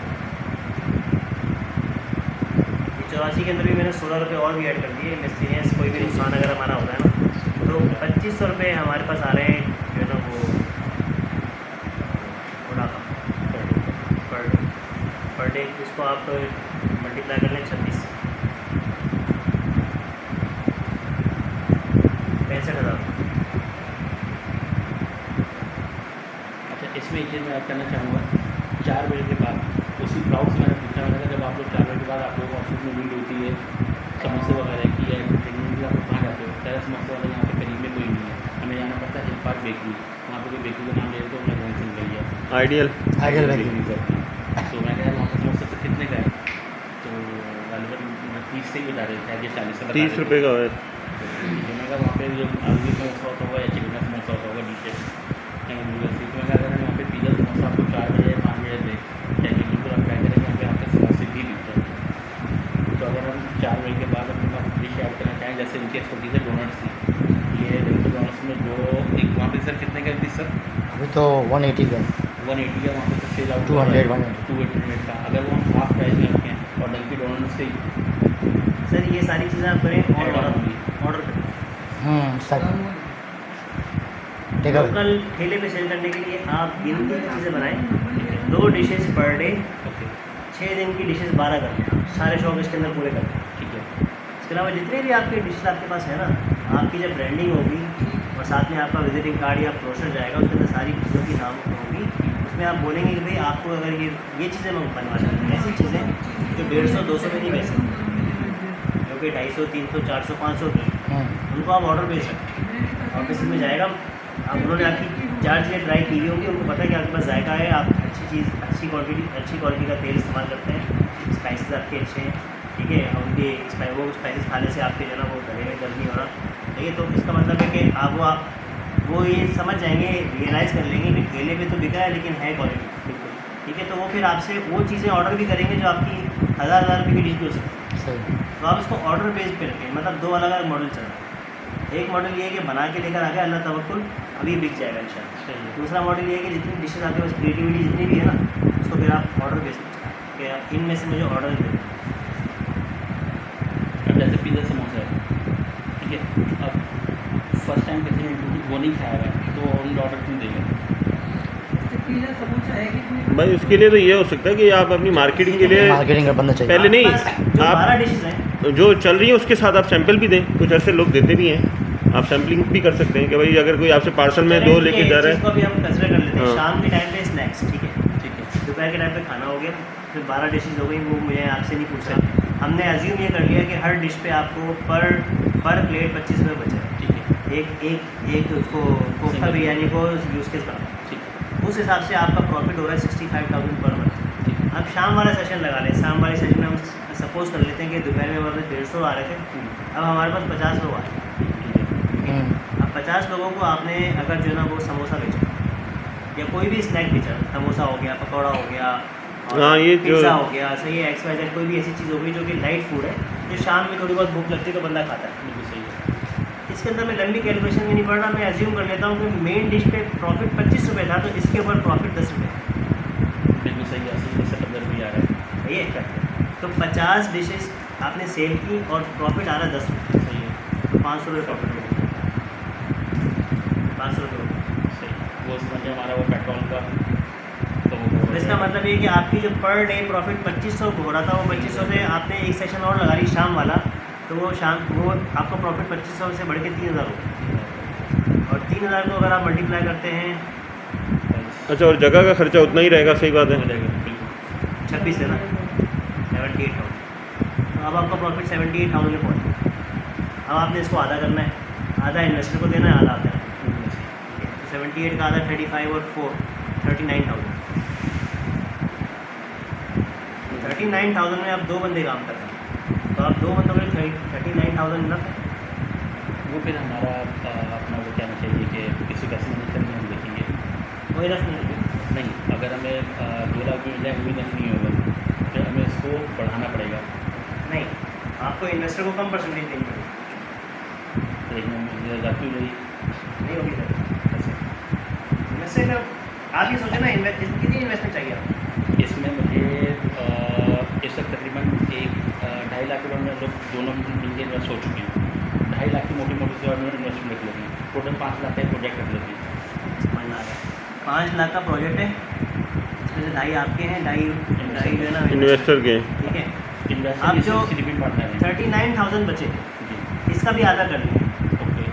84 के अंदर भी मैंने 16 रुपये और भी ऐड कर दिए। मिसलेनियस कोई भी नुकसान अगर हमारा होता है ना, तो 2500 रुपये हमारे पास आ रहे हैं जो है ना वो मुनाफा पर डे। इसको आप मल्टीप्लाई कर लें 26 से, 65,000। अच्छा, इसमें एक चीज़ मैं ऐड करना चाहूँगा, 4 बजे के बाद उसी क्राउड से मैंने पूछा, मैंने कहा जब आप लोग 4 बजे के बाद आप लोगों को ऑफिस में नींद होती है, समोसे वगैरह की या ट्रेनिंग की, आप लोग कहाँ जाते हो? तेरा समोसे वाला यहाँ पे करीब में कोई नहीं है, हमें जाना पड़ता है हिल पार्क बेकरी, वहाँ पे कोई बेकरी का नाम ले तो मैं वहीं से निकल गया आइडियल। Ideal bakery. तो मैं कहा वहाँ पर समोसे तो कितने का है, तो वाले 30 से ही बता रहे थे, आगे 40 से बता रहे 30 थे। रुपये का है। तो मैं कहा वहाँ पे जो आलू का समोसा होता होगा या चिकन का समोसा होता होगा डिशेज, तो मैं कहा अगर वहाँ पे पिज़्ज़ा समोसा आपको 4 बजे 5 बजे दे, या कि बिल्कुल आप ट्राई करें यहाँ पे आपके समोसे भी बिकते हैं। तो अगर हम 4 बजे के बाद अपने पास डिश ऐड करना चाहें, जैसे इनकी एक्सपर्टीज है डोनट्स की, ये डोनट्स में जो एक वहाँ पे सर कितने का थी सर? अभी तो 180 का 180 का वहाँ पे सेल आउट 200 का। अगर वो हम हाफ प्राइस में रखें और डंकी डोनट्स से सर ये सारी चीज़ें आप करें और ऑर्डर करें। सर ठीक है। लोकल ठेले पे सेल करने के लिए आप गिनती की चीज़ें बनाएं, 2 डिशेस पर डे, ओके 6 दिन की डिशेस 12 करते हैं, सारे शौक इसके अंदर पूरे करते हैं। ठीक है। इसके अलावा जितने भी आपके डिशेस आपके पास है ना, आपकी जब ब्रांडिंग होगी और साथ में आपका विजिटिंग कार्ड या ब्रोशर जाएगा, उसके अंदर सारी चीज़ों की नाम होगी, उसमें आप बोलेंगे कि भाई आपको अगर ये चीज़ें बनवा सकते हैं, ऐसी चीज़ें जो 150-200 में नहीं बेच सकते, जो कि 250, 300, 400, 500 की, उनको आप ऑर्डर भेज सकते हैं। ऑफिस में जाएगा, आप उन्होंने आपकी 4 चीज़ें ट्राई की हुई होंगी, उनको पता है कि आपके पास जायका है, आप अच्छी चीज़, अच्छी क्वालिटी का तेल इस्तेमाल करते हैं, स्पाइसेस आपके अच्छे हैं, ठीक है, और उनके वो स्पाइसेस खाने से आपके जो है ना वो गले में दर्द नहीं हो रहा, ठीक है। तो इसका मतलब है कि आप वो ये समझ जाएंगे, रियलाइज़ कर लेंगे कि ठेले पे तो बिका है लेकिन है क्वालिटी, बिल्कुल ठीक है। तो वो फिर आपसे वो चीज़ें ऑर्डर भी करेंगे जो आपकी 1000 रुपये की डिश भी हो सकती है। सही। तो आप इसको ऑर्डर बेस पे रखें, मतलब 2 अलग अलग मॉडल चल रहा है। एक मॉडल ये है कि बना के लेकर आ गया, अल्लाह तवक्कुल अभी बिक जाएगा इंशाल्लाह। दूसरा मॉडल ये है कि जितनी डिशेज आपके पास क्रिएटिविटी जितनी भी है ना, उसको फिर आप ऑर्डर बेस पे चलाएं कि इनमें से मुझे ऑर्डर दे दें। अब जैसे पिज़्ज़ा समोसा है, ठीक है, अब फर्स्ट टाइम किसी ने वो नहीं खाया है तो उन ऑर्डर क्यों देगा? पिज़्ज़ा समोसा है कितने? भाई उसके लिए तो ये हो सकता है कि आप अपनी मार्केटिंग के लिए मार्केटिंग का बनना चाहिए। पहले नहीं, जो आप 12 डिशेज हैं, जो चल रही है उसके साथ आप सैंपल भी दें, कुछ ऐसे लोग देते भी हैं, आप सैम्पलिंग भी कर सकते हैं कि भाई अगर कोई आपसे पार्सल में 2 लेके जा रहा है। इसको भी हम कंसिडर कर लेते हैं। हाँ। शाम के टाइम पे स्नैक्स, ठीक है, ठीक है, दोपहर के टाइम पे खाना हो गया, फिर 12 डिशेज हो गई, वो मुझे आपसे नहीं पूछा। हमने अज्यूम ये कर लिया कि हर डिश पे आपको पर प्लेट 25 रुपये बचे, ठीक है, एक उसको कोफ्ता बिरयानी को यूज़ केस बना, ठीक है, उस हिसाब से आपका प्रॉफिट हो रहा है 65,000 पर मंथ। ठीक है। अब शाम वाला सेशन लगा लें, शाम वाले सेशन में हम सपोज कर लेते हैं कि दोपहर में हमारे 150 आ रहे थे, अब हमारे पास 50 लोग आ रहे हैं। अब 50 लोगों को आपने अगर जो है ना वो समोसा बेचा या कोई भी स्नैक बेचा, समोसा हो गया, पकौड़ा हो गया, और हाँ, ये जो- पिज़्ज़ा हो गया, सही है, XYZ कोई भी ऐसी चीज़ हो गई जो कि लाइट फूड है, जो शाम में थोड़ी बहुत भूख लगती है तो बंदा खाता है। बिल्कुल सही है। इसके अंदर मैं लंबी कैलकुलेशन में नहीं पड़ रहा, मैं अज्यूम कर लेता हूँ कि मेन डिश पे प्रॉफिट 25 रुपये था, तो इसके ऊपर प्रॉफिट 10 रुपये है। बिल्कुल सही है, असली से 15 भी आ रहा है। सही है, तो 50 डिशेस आपने सेल की और प्रॉफिट आ रहा है 10 रुपये, सही है, तो 500 रुपये प्रॉफिट हो गया, 500 रुपये। सही। वो समझे हमारा वो पेट्रोल का तो वो तो इसका मतलब ये कि आपकी जो पर डे प्रॉफिट 2500 हो रहा था, वो 2500 से आपने एक सेशन और लगा ली शाम वाला, तो वो आपका प्रॉफिट 2500 से बढ़ के 3000 हो गया। और 3000 को अगर आप मल्टीप्लाई करते हैं, अच्छा, और जगह का खर्चा उतना ही रहेगा, सही बात है। 26 है ना, 78,000। तो अब आपका प्रॉफिट 78,000 में पहुँचा। अब आपने इसको आधा करना है, आधा इन्वेस्टर को देना है, आधा देना है। 78 का आधा 35 और 4 39,000। 39,000 में आप 2 बंदे काम कर रहे हैं, तो आप 2 बंदों के लिए 39,000 इनफ है। वो फिर हमारा अपना वो कहना चाहिए कि किसी का नहीं करनी हम देखेंगे वो इनफ नहीं है। नहीं, अगर हमें 2 लाख मिल जाए वो इनफ नहीं होगा, फिर हमें इसको बढ़ाना पड़ेगा। नहीं, आपको इन्वेस्टर को कम परसेंटेज देनी पड़ेगी, लेकिन जाती रही नहीं होगी सर। इन्वेस्टर का आप ये सोचें ना, कितनी इन्वेस्टमेंट चाहिए आपको? इसमें मुझे इस वक्त तकरीबन 2.5 लाख रुपये में लोग दोनों मिलकर इन्वेस्ट हो चुके हैं। 2.5 लाख की मोटी मोटी से इन्वेस्टमेंट रख लेते हैं, टोटल 5 लाख का प्रोजेक्ट रख लेते हैं। समझ में आ गया। 5 लाख का प्रोजेक्ट है, इसमें से 2.5 आपके हैं, 2.5 जो है ना इन्वेस्टर के। ठीक है। इन्वेस्टर आप जो रिपीट पार्टनर है 39,000 बचे, जी, इसका भी आधा कर लीजिए। ओके,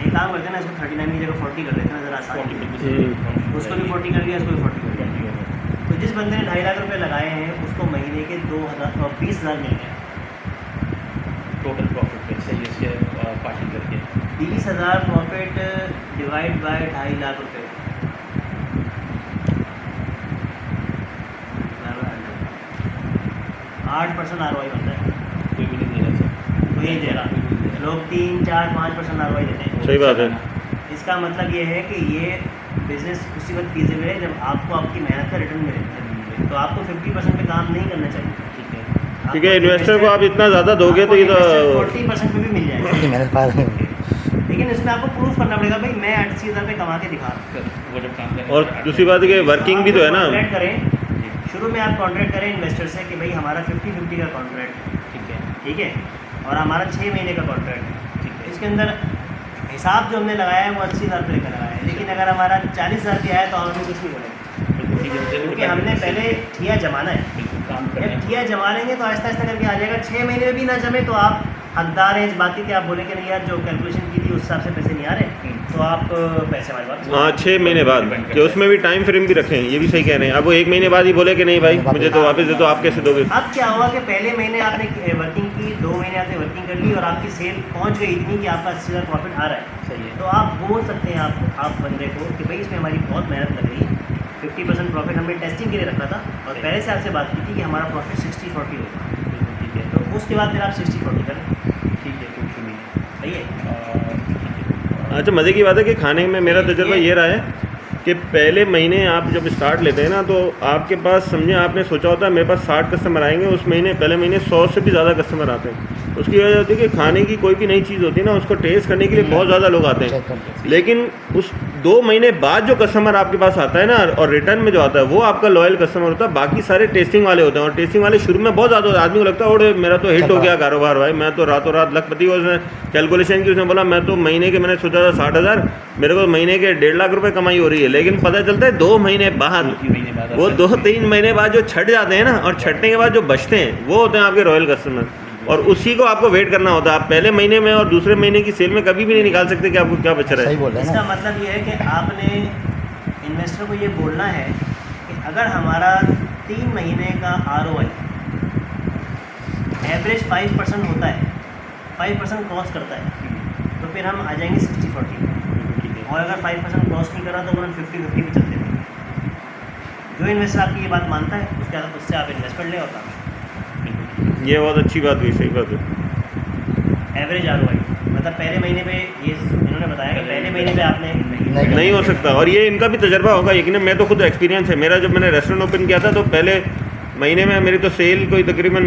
एक काम करते हैं ना, इसको 39 की जगह 40 कर देते हैं, ज़रा आसान है। 40 उसको भी 40 कर लिया, इसको भी 40 कर लिया। तो जिस बंदे ने 2.5 लाख रुपए लगाए हैं, उसको महीने के 2,000 और 20,000 मिल गए। टोटल प्रॉफिट पे सही है, इसके पार्टी करके 20,000 प्रॉफिट डिवाइड बाय 2.5 लाख रुपए, 8% ROI बन रहा है। कोई भी नहीं दे रहा सर, कोई नहीं दे रहा, लोग 3, 4, 5% ROI देते हैं। सही बात है। इसका मतलब ये है कि ये बिज़नेस उसी वक्त फीजिबल है जब आपको आपकी मेहनत का रिटर्न मिले। तो आपको 50% पे काम नहीं करना चाहिए। ठीक है, ठीक है, इन्वेस्टर को आप इतना ज़्यादा दोगे तो ये तो 40% पे भी मिल जाएगा, मेहनत पा रहे हैं। लेकिन इसमें आपको प्रूफ करना पड़ेगा भाई मैं 80,000 पे कमा के दिखा रहा हूँ। वो जब काम करें और दूसरी बात है कि वर्किंग भी तो है ना। कॉन्ट्रैक्ट करें, शुरू में आप कॉन्ट्रैक्ट करें इन्वेस्टर से कि भाई हमारा 50-50 का कॉन्ट्रैक्ट है, ठीक है, ठीक है, और हमारा 6 महीने का कॉन्ट्रैक्ट है। ठीक है, इसके अंदर हिसाब जो हमने लगाया है वो 80,000 रुपये का लगाया है, लेकिन अगर हमारा 40,000 की आया तो हमें कुछ नहीं बोलेंगे, बिल्कुल ठीक है, क्योंकि हमने पहले ठिया जमाना है। बिल्कुल काम जब करें। ठिया जमा लेंगे तो आहिस्ता आहिस्ता करके आ जाएगा। 6 महीने में भी ना जमे तो आप हकदार हैं इस बात की कि आप बोले कि नहीं यार जो कैलकुलेशन की थी उस हिसाब से पैसे नहीं आ रहे, तो आप पैसे हमारे पास। हाँ, 6 महीने बाद कि उसमें भी टाइम फ्रेम भी रखें, ये भी सही कह रहे हैं। अब वो 1 महीने बाद ही बोले कि नहीं भाई मुझे तो वापस दे दो, आप कैसे दोगे? अब क्या हुआ कि पहले महीने आपने वर्किंग की, 2 महीने आपने वर्किंग कर ली और आपकी सेल पहुंच गई इतनी कि आपका 80,000 प्रॉफिट आ रहा है, सही है, तो आप बोल सकते हैं आप बंदे को कि भाई इसमें हमारी बहुत मेहनत लग रही है। 50% प्रॉफिट हमने टेस्टिंग के लिए रखा था और पहले से आपसे बात की थी कि हमारा प्रॉफिट 60-40 होगा, बिल्कुल ठीक है, तो उसके बाद फिर आप 60-40 करें। ठीक है, कोई इशू नहीं है। सही है। अच्छा, मज़े की बात है कि खाने में मेरा तजुर्बा ये रहा है कि पहले महीने आप जब स्टार्ट लेते हैं ना, तो आपके पास समझे आपने सोचा होता है मेरे पास 60 कस्टमर आएंगे, उस महीने पहले महीने 100 से भी ज़्यादा कस्टमर आते हैं। उसकी वजह होती है कि खाने की कोई भी नई चीज़ होती है ना, उसको टेस्ट करने के लिए बहुत ज़्यादा लोग आते चेक हैं। करते हैं। लेकिन उस 2 महीने बाद जो कस्टमर आपके पास आता है ना, और रिटर्न में जो आता है वो आपका लॉयल कस्टमर होता है, बाकी सारे टेस्टिंग वाले होते हैं। और टेस्टिंग वाले शुरू में बहुत ज़्यादा होता है, आदमी को लगता है और मेरा तो हिट हो गया कारोबार भाई, मैं तो रातों रात लखपति हो। उसने कैलकुलेशन की, उसने बोला मैं तो महीने के मैंने सोचा था 60,000, मेरे को महीने के 1.5 लाख रुपए कमाई हो रही है। लेकिन पता चलता है 2 महीने बाद, 2-3 महीने बाद वो 2-3 महीने बाद जो छट जाते हैं ना, और छटने के बाद जो बचते हैं वो होते हैं आपके रॉयल कस्टमर, और उसी को आपको वेट करना होता है। आप पहले महीने में और दूसरे महीने की सेल में कभी भी नहीं निकाल सकते कि आपको क्या बच रहा सही है। बोल रहे हैं इसका ना। मतलब ये है कि आपने इन्वेस्टर को ये बोलना है कि अगर हमारा 3 महीने का ROI एवरेज 5% होता है, 5% क्रॉस करता है, तो फिर हम आ जाएंगे 60-40। ठीक है, और अगर 5% क्रॉस नहीं करा तो हम 50-50 पे चलते हैं। जो इन्वेस्टर आपकी ये बात मानता है उससे आप इन्वेस्टमेंट ले होता है। ये बहुत अच्छी बात हुई, सही बात है। एवरेज ROI मतलब पहले महीने पे ये इन्होंने बताया कि पहले महीने पे आपने नहीं हो सकता, और ये इनका भी तजर्बा होगा, यकीन मैं तो खुद एक्सपीरियंस है मेरा। जब मैंने रेस्टोरेंट ओपन किया था तो पहले महीने में मेरी तो सेल कोई तकरीबन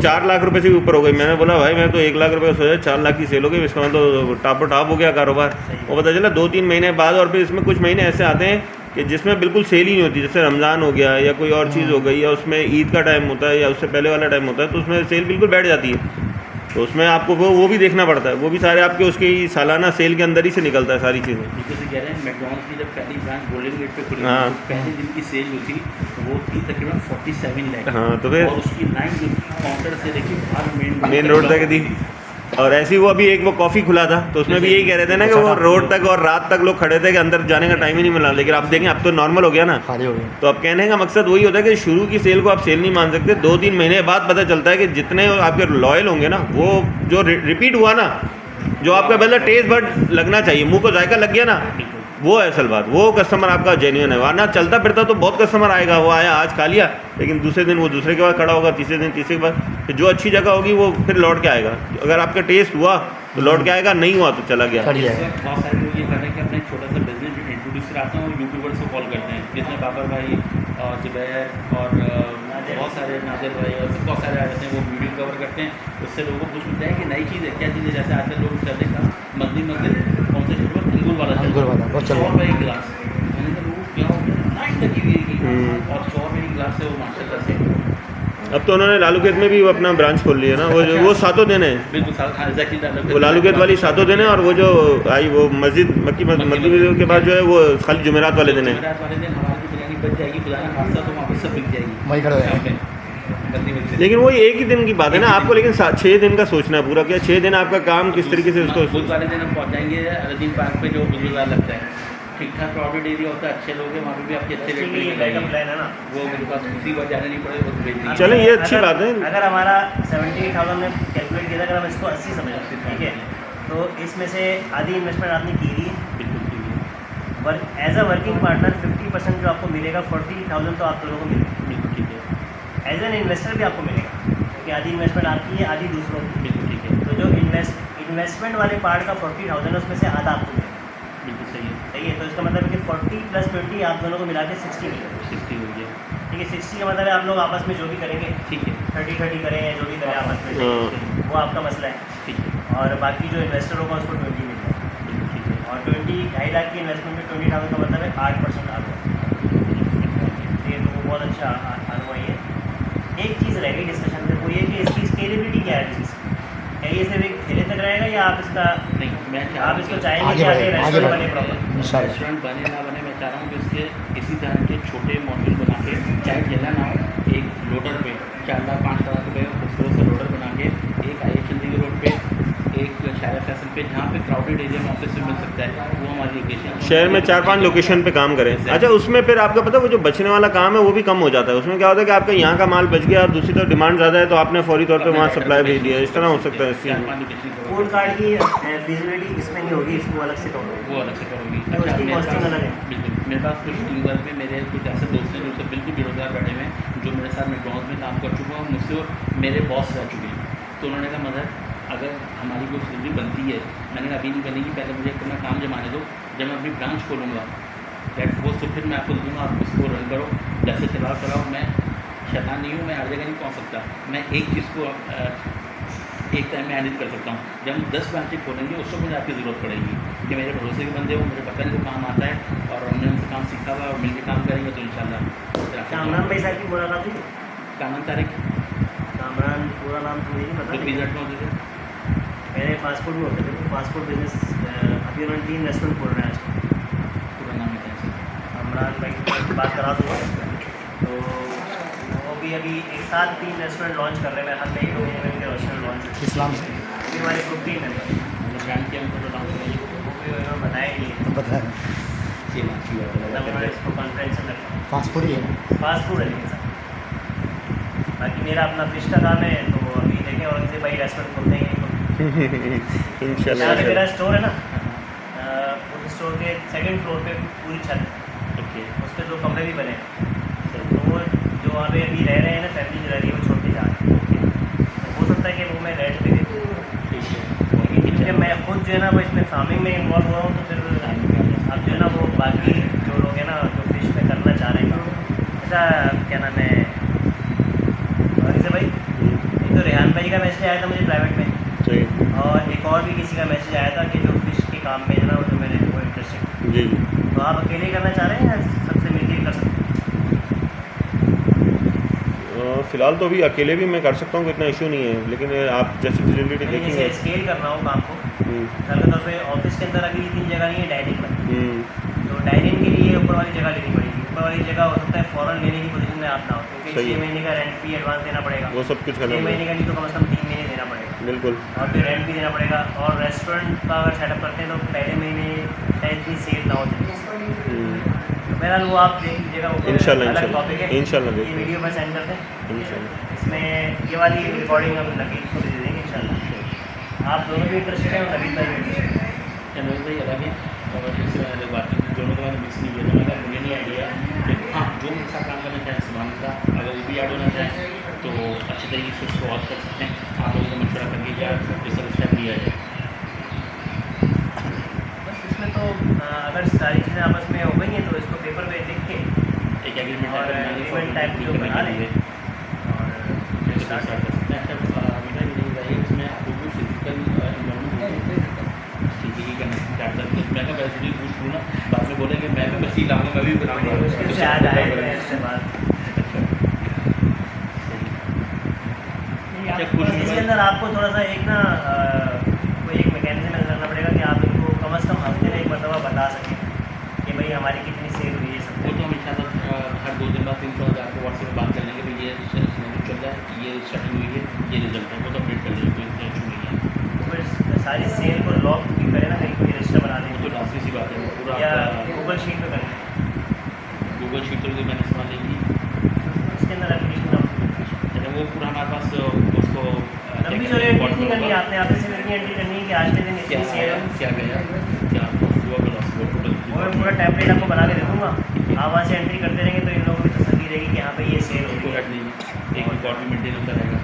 4 लाख रुपए से भी ऊपर हो गई। मैंने बोला भाई मैं तो 1 लाख रुपए का सोचा, 4 लाख की सेल हो गई, इसका मतलब तो टापो टाप हो गया कारोबार। वो पता चला 2-3 महीने बाद। और फिर इसमें कुछ महीने ऐसे आते हैं कि जिसमें बिल्कुल सेल ही नहीं होती, जैसे रमज़ान हो गया या कोई और चीज़ हो गई, या उसमें ईद का टाइम होता है या उससे पहले वाला टाइम होता है, तो उसमें सेल बिल्कुल बैठ जाती है। तो उसमें आपको वो भी देखना पड़ता है, वो भी सारे आपके उसके ही सालाना सेल के अंदर ही से निकलता है सारी चीज़ें। जैसे कह रहे हैं मैकडॉनल्ड्स की जब पहली ब्रांच गोल्डन गेट पे खुली हाँ। तो पहले दिन की सेल जो थी वो थी तकरीबन 47 लाख। हाँ, तो फिर और उसकी लाइन जो थी काउंटर से लेके बाहर मेन रोड तक थी। और ऐसी वो अभी एक वो कॉफ़ी खुला था तो उसमें भी यही कह रहे थे ना कि वो रोड तक और रात तक लोग खड़े थे कि अंदर जाने का टाइम ही नहीं मिला। लेकिन आप देखें अब तो नॉर्मल हो गया ना, खाली हो गया। तो अब कहने का मकसद वही होता है कि शुरू की सेल को आप सेल नहीं मान सकते। 2-3 महीने बाद पता चलता है कि जितने आपके लॉयल होंगे ना, वो जो रिपीट हुआ ना, जो आपका पहले टेस्ट बड लगना चाहिए, मुंह को जायका लग गया ना, वो है असल बात। वो कस्टमर आपका जेन्युइन है। वरना चलता फिरता तो बहुत कस्टमर आएगा, वो आया आज खा लिया, लेकिन दूसरे दिन वो दूसरे के बाद खड़ा होगा, तीसरे दिन तीसरे के बाद। फिर जो अच्छी जगह होगी वो फिर लौट के आएगा। अगर आपका टेस्ट हुआ तो लौट के आएगा, नहीं हुआ तो चला गया। बढ़िया है। बहुत सारे लोग ये कर रहे हैं कि अपना एक छोटा सा बिजनेस इंट्रोड्यूस कराते हैं और यूट्यूबर्स को कॉल करते हैं, जिसमें बाबर भाई और जुबैर और बहुत सारे नादिर भाई और बहुत सारे आ जाते हैं, वो वीडियो कवर करते हैं। उससे लोगों को कुछ मिलता है कि नई चीज़ है, क्या चीज़ है। जैसे आजकल लोग करते हैं मंदिर कौन से पर अंगूर वाला अंगूर वाला बहुत चल रहा है। 100 रुपये एक गिलास। मैंने कहा लोगों क्या हो गया, लाइन लगी हुई है और 100 रुपये एक गिलास से वो माशाल्लाह से। अब तो उन्होंने लालूखेत में भी वो अपना ब्रांच खोल लिया ना, वो सातों दिन है, बिल्कुल एग्जैक्टली वो लालूखेत वाली सातों दिन है। और वो जो आई वो मस्जिद मक्की मस्जिद के बाद जो है वो खाली जुमेरात वाले दिन है। जुमेरात वाले दिन हमारी बिरयानी बच जाएगी, खुदा ना खास्ता, तो वहाँ पर सब बिक जाएगी वहीं खड़े हैं। गंदी मिर्ची। लेकिन वो एक ही दिन की बात है ना, आपको लेकिन 6 दिन का सोचना है पूरा। क्या 6 दिन आपका काम किस तरीके से उसको बुध वाले दिन हम पहुँच जाएंगे अलादीन पार्क पे, जो बुजुर्ग लगता है, ठीक ठाक क्राउडेड एरिया होता है, अच्छे लोग हैं, वहाँ पे भी आपके अच्छे रेट पे बैकअप प्लान है ना, वो मेरे पास किसी बार जाना नहीं पड़ेगा, वो भेज दीजिए। चलो ये अच्छी बात है। अगर हमारा 78,000 में कैलकुलेट किया था, अगर हम इसको 80 समझ, ठीक है, तो इसमें से आधी इन्वेस्टमेंट आपने की हुई है। बिल्कुल ठीक है, work as a working partner 50% जो आपको मिलेगा, 40,000 तो आप दोनों को मिलेगा। बिल्कुल ठीक है, एज एन इन्वेस्टर भी आपको मिलेगा, क्योंकि आधी इन्वेस्टमेंट आपकी है, आधी दूसरों की। बिल्कुल ठीक है, तो जो इन्वेस्टमेंट वाले पार्ट का 40,000 है, उसमें से आधा आपको मिलेगा। बिल्कुल सही है। सही है, तो इसका मतलब है कि 40 + 20 आप दोनों को मिला के 60 मिलेगा। 60 हो गया, ठीक है, 60 का मतलब है आप लोग आपस में जो भी करेंगे, ठीक है, 30-30 करें, जो भी करें आपस में, हाँ। वो आपका मसला है। ठीक है, और बाकी जो इन्वेस्टर होगा उसको 20 मिल जाएगा। बिल्कुल ठीक है। और 2.5 लाख की इन्वेस्टमेंट में 20,000 का मतलब है 8% आता है। ये तो बहुत अच्छा ROI है। एक चीज़ रह गई डिस्कशन में, वो ये कि इसकी स्केलेबिलिटी क्या है चीज़, क्या ये सिर्फ एक ठेले तक रहेगा या आप इसका नहीं, मैं आप इसको चाहेंगे आगे कि आगे बढ़े, आगे रेस्टोरेंट बढ़े। बने प्रॉपर? इंशाल्लाह। रेस्टोरेंट बने ना बने, मैं चाह रहा हूँ कि उसके इसी तरह के छोटे मॉड्यूल बना के, चाहे जला ना हो, एक लोडर पे 4 लाख 5 लाख रुपये खूबसूरत सा लोडर बना के, एक IH चंडीगढ़ रोड पे, एक शायरा फैशन पे, जहाँ पे क्राउडेड एरिया में ऑफिस मिल सकता है, वो हमारी लोकेशन है। शहर में 4-5 लोकेशन पे काम करें। अच्छा, उसमें फिर आपका पता है वो जो बचने वाला काम है वो भी कम हो जाता है। उसमें क्या होता है कि आपका यहाँ का माल बच गया और दूसरी तरफ डिमांड ज़्यादा है, तो आपने फौरी तौर पे वहाँ सप्लाई भेज दिया। इस तरह हो सकता है इस चीज़ में। फूड कार्ड की फिजिबिलिटी इसमें नहीं होगी, इसको अलग से करोगे। वो अलग से करूँगी। तो उसकी मेरे costing पास- अलग है। बिल्कुल, मेरे पास कुछ टीमवर्क में मेरे कुछ ऐसे दोस्त हैं जो सब बिल्कुल बेरोजगार बैठे हुए हैं, जो मेरे साथ मैकडॉनल्ड्स में काम कर चुका हूँ, मुझसे मेरे बॉस रह चुके हैं। तो उन्होंने कहा मदर अगर हमारी कोई सैलरी बनती है, मैंने कहा अभी नहीं बनेगी, पहले मुझे अपना काम जमाने दो, जब मैं अपनी ब्रांच खोलूँगा दैट्स वो, तो फिर मैं आपको दूँगा, आप उसको रन करो, जैसे चलाओ। मैं शैतान नहीं हूँ, मैं हर जगह नहीं पहुँच सकता, मैं एक चीज़ को एक टाइम में हैंडल कर सकता हूँ। जब हम 10 ब्रांचें खोलेंगे उस वक्त मुझे आपकी ज़रूरत पड़ेगी कि मेरे भरोसे के बंदे हो, मेरे पता नहीं को काम आता है और हमने उनसे काम सीखा हुआ और मिलकर काम करेंगे तो इंशाल्लाह। कामरान भाई साहब की पूरा नाम थी, कामन तारिक कामरान पूरा नाम तो मुझे नहीं तो पता। पिज़्ज़ा में होते थे, पहले फास्ट फूड में होते थे, तो फास्ट फूड बिजनेस अभी उन्होंने 3 रेस्टोरेंट खोल रहे हैं आजकल। पूरा नाम है कैसे? कामरान भाई से बात करा दूँगा, तो वो भी अभी एक साथ 3 रेस्टोरेंट लॉन्च कर रहे हैं। हर नई महीने में उनके रेस्टोरेंट लॉन्च इस्लाम से अभी हमारे ग्रुप टीम है, ब्रांड के उनको तो डाउन करेंगे, वो भी उन्होंने बताया नहीं है, तो पता है ये बात की बात मतलब उन्होंने है। इसको कॉन्फ्रेंस में रखा। फास्ट फूड ही है। फास्ट फूड है लेकिन सर, बाकी मेरा अपना फिश का काम है, तो अभी देखें और से भाई रेस्टोरेंट खोलते हैं। तो इंशाल्लाह। यहाँ पे मेरा स्टोर है ना, उस स्टोर के 2nd फ्लोर पे पूरी छत, ओके, उस पर 2 कमरे भी बने हैं। तो वो जो वहाँ पे अभी रह रहे हैं ना, फैमिली जो रह रही है, वो छोड़ के जा रही है। तो हो सकता है कि वो मैं रेंट पे भी दूँ, ठीक है। लेकिन जब मैं खुद जो है ना वो इसमें फार्मिंग में इन्वॉल्व हो रहा हूँ, तो फिर अब जो है ना वो बाकी जो लोग हैं ना जो फिश में करना चाह रहे हैं, अच्छा क्या नाम है से भाई, एक तो रेहान भाई का मैसेज आया था मुझे प्राइवेट में, सही। और एक और भी किसी का मैसेज आया था कि जो फिश के काम में है ना, वो जो मेरे को इंटरेस्टेड। जी जी। तो आप अकेले करना चाह रहे हैं या सबसे मिलकर कर सकते हैं? फिलहाल तो अभी अकेले भी मैं कर सकता हूँ, इतना इशू नहीं है, लेकिन आप जैसे फिजिबिलिटी जैसे देखेंगे। स्केल कर रहा हूँ काम को, हम्म, मिसाल के तौर पे ऑफिस के अंदर अभी 3 जगह नहीं है डाइनिंग में, हम्म, तो डाइनिंग के लिए ऊपर वाली जगह लेनी पड़ेगी। ऊपर वाली जगह हो सकता है फ़ौरन लेने की पोजीशन में आप ना हो, क्योंकि सही 6 है। महीने का रेंट भी एडवांस देना पड़ेगा। वो सब कुछ 6 करना महीने पड़ेगा। का नहीं तो कम से कम 3 महीने देना पड़ेगा, बिल्कुल। और फिर रेंट भी देना पड़ेगा। और रेस्टोरेंट का अगर सेटअप करते हैं तो पहले महीने शायद इतनी सेल ना हो जाए। हम्म, तो बहरहाल वो आप देख लीजिएगा, वो इंशाल्लाह, अलग इंशाल्लाह, टॉपिक है, इंशाल्लाह ये देखेंगे। वीडियो में सेंड करते हैं। इंशाल्लाह। इसमें ये वाली रिकॉर्डिंग हम नवीद को दे देंगे इंशाल्लाह। आप दोनों भी इंटरेस्टेड हैं और नवीद भाई भी इंटरेस्टेड है। चैनल भाई अलग है और इससे अलग बात है, दोनों का मिक्स नहीं है। तो मुझे नहीं आइडिया, लेकिन हाँ जो मेरे साथ काम करना चाहें सुभान का, अगर वो भी ऐड होना चाहें तो अच्छी तरीके से उसको और कर सकते हैं। आप लोगों को मशवरा करके क्या इस तरह स्टेप लिया जाए। बस इसमें तो अगर सारी चीज़ें आपस में हो गई हैं तो इसको पेपर पे लिख के एक एग्रीमेंट और एग्रीमेंट टाइप जो बना लेंगे और स्टार्ट कर सकते हैं। इसमें आपको भी फिजिकल ठीक है करना स्टार्ट करते हैं। मैं वैसे भी पूछ लूँ ना, बाद में बोलेंगे मैं भी मछली लाऊंगा, मैं भी बनाऊंगा। मुश्किल से आज आए थे इससे बात। अच्छा, कुछ इसके अंदर आपको थोड़ा सा एक ना कोई एक मैकेनिज्म रखना पड़ेगा कि आप इनको कम से कम हफ्ते में एक मरतबा बता सकें कि भाई हमारी कितनी सेल हुई है सब। वो तो हम इंशाल्लाह हर 2 दिन बाद 300 आपको व्हाट्सएप पे बात कर लेंगे भाई ये चल रहा है, ये सेटिंग हुई है, ये रिजल्ट है, वो तो अपडेट कर लेंगे, कोई इशू नहीं है। फिर सारी सेल को लॉग भी करें ना, कहीं कोई रजिस्टर बना वो दें तो लास्ट सी बात है, वो पूरा या आपका गूगल शीट पे करें। गूगल शीट तो मैंने इस्तेमाल नहीं की, इसके अंदर एप्लीकेशन वो पूरा हमारे पास उसको लंबी चौड़ी एंट्री नहीं करनी है आपने, आपने सिर्फ इतनी एंट्री करनी है कि आज के दिन क्या इतनी सेल आया, है। क्या गया, क्या हुआ वो मैं पूरा टेम्पलेट आपको बना के दे दूँगा, आप वहाँ से एंट्री करते रहेंगे तो इन लोगों को तसल्ली रहेगी कि यहाँ पे ये सेल हो कोई रही है। हट नहीं है, एक रिकॉर्ड भी मेंटेन होता रहेगा।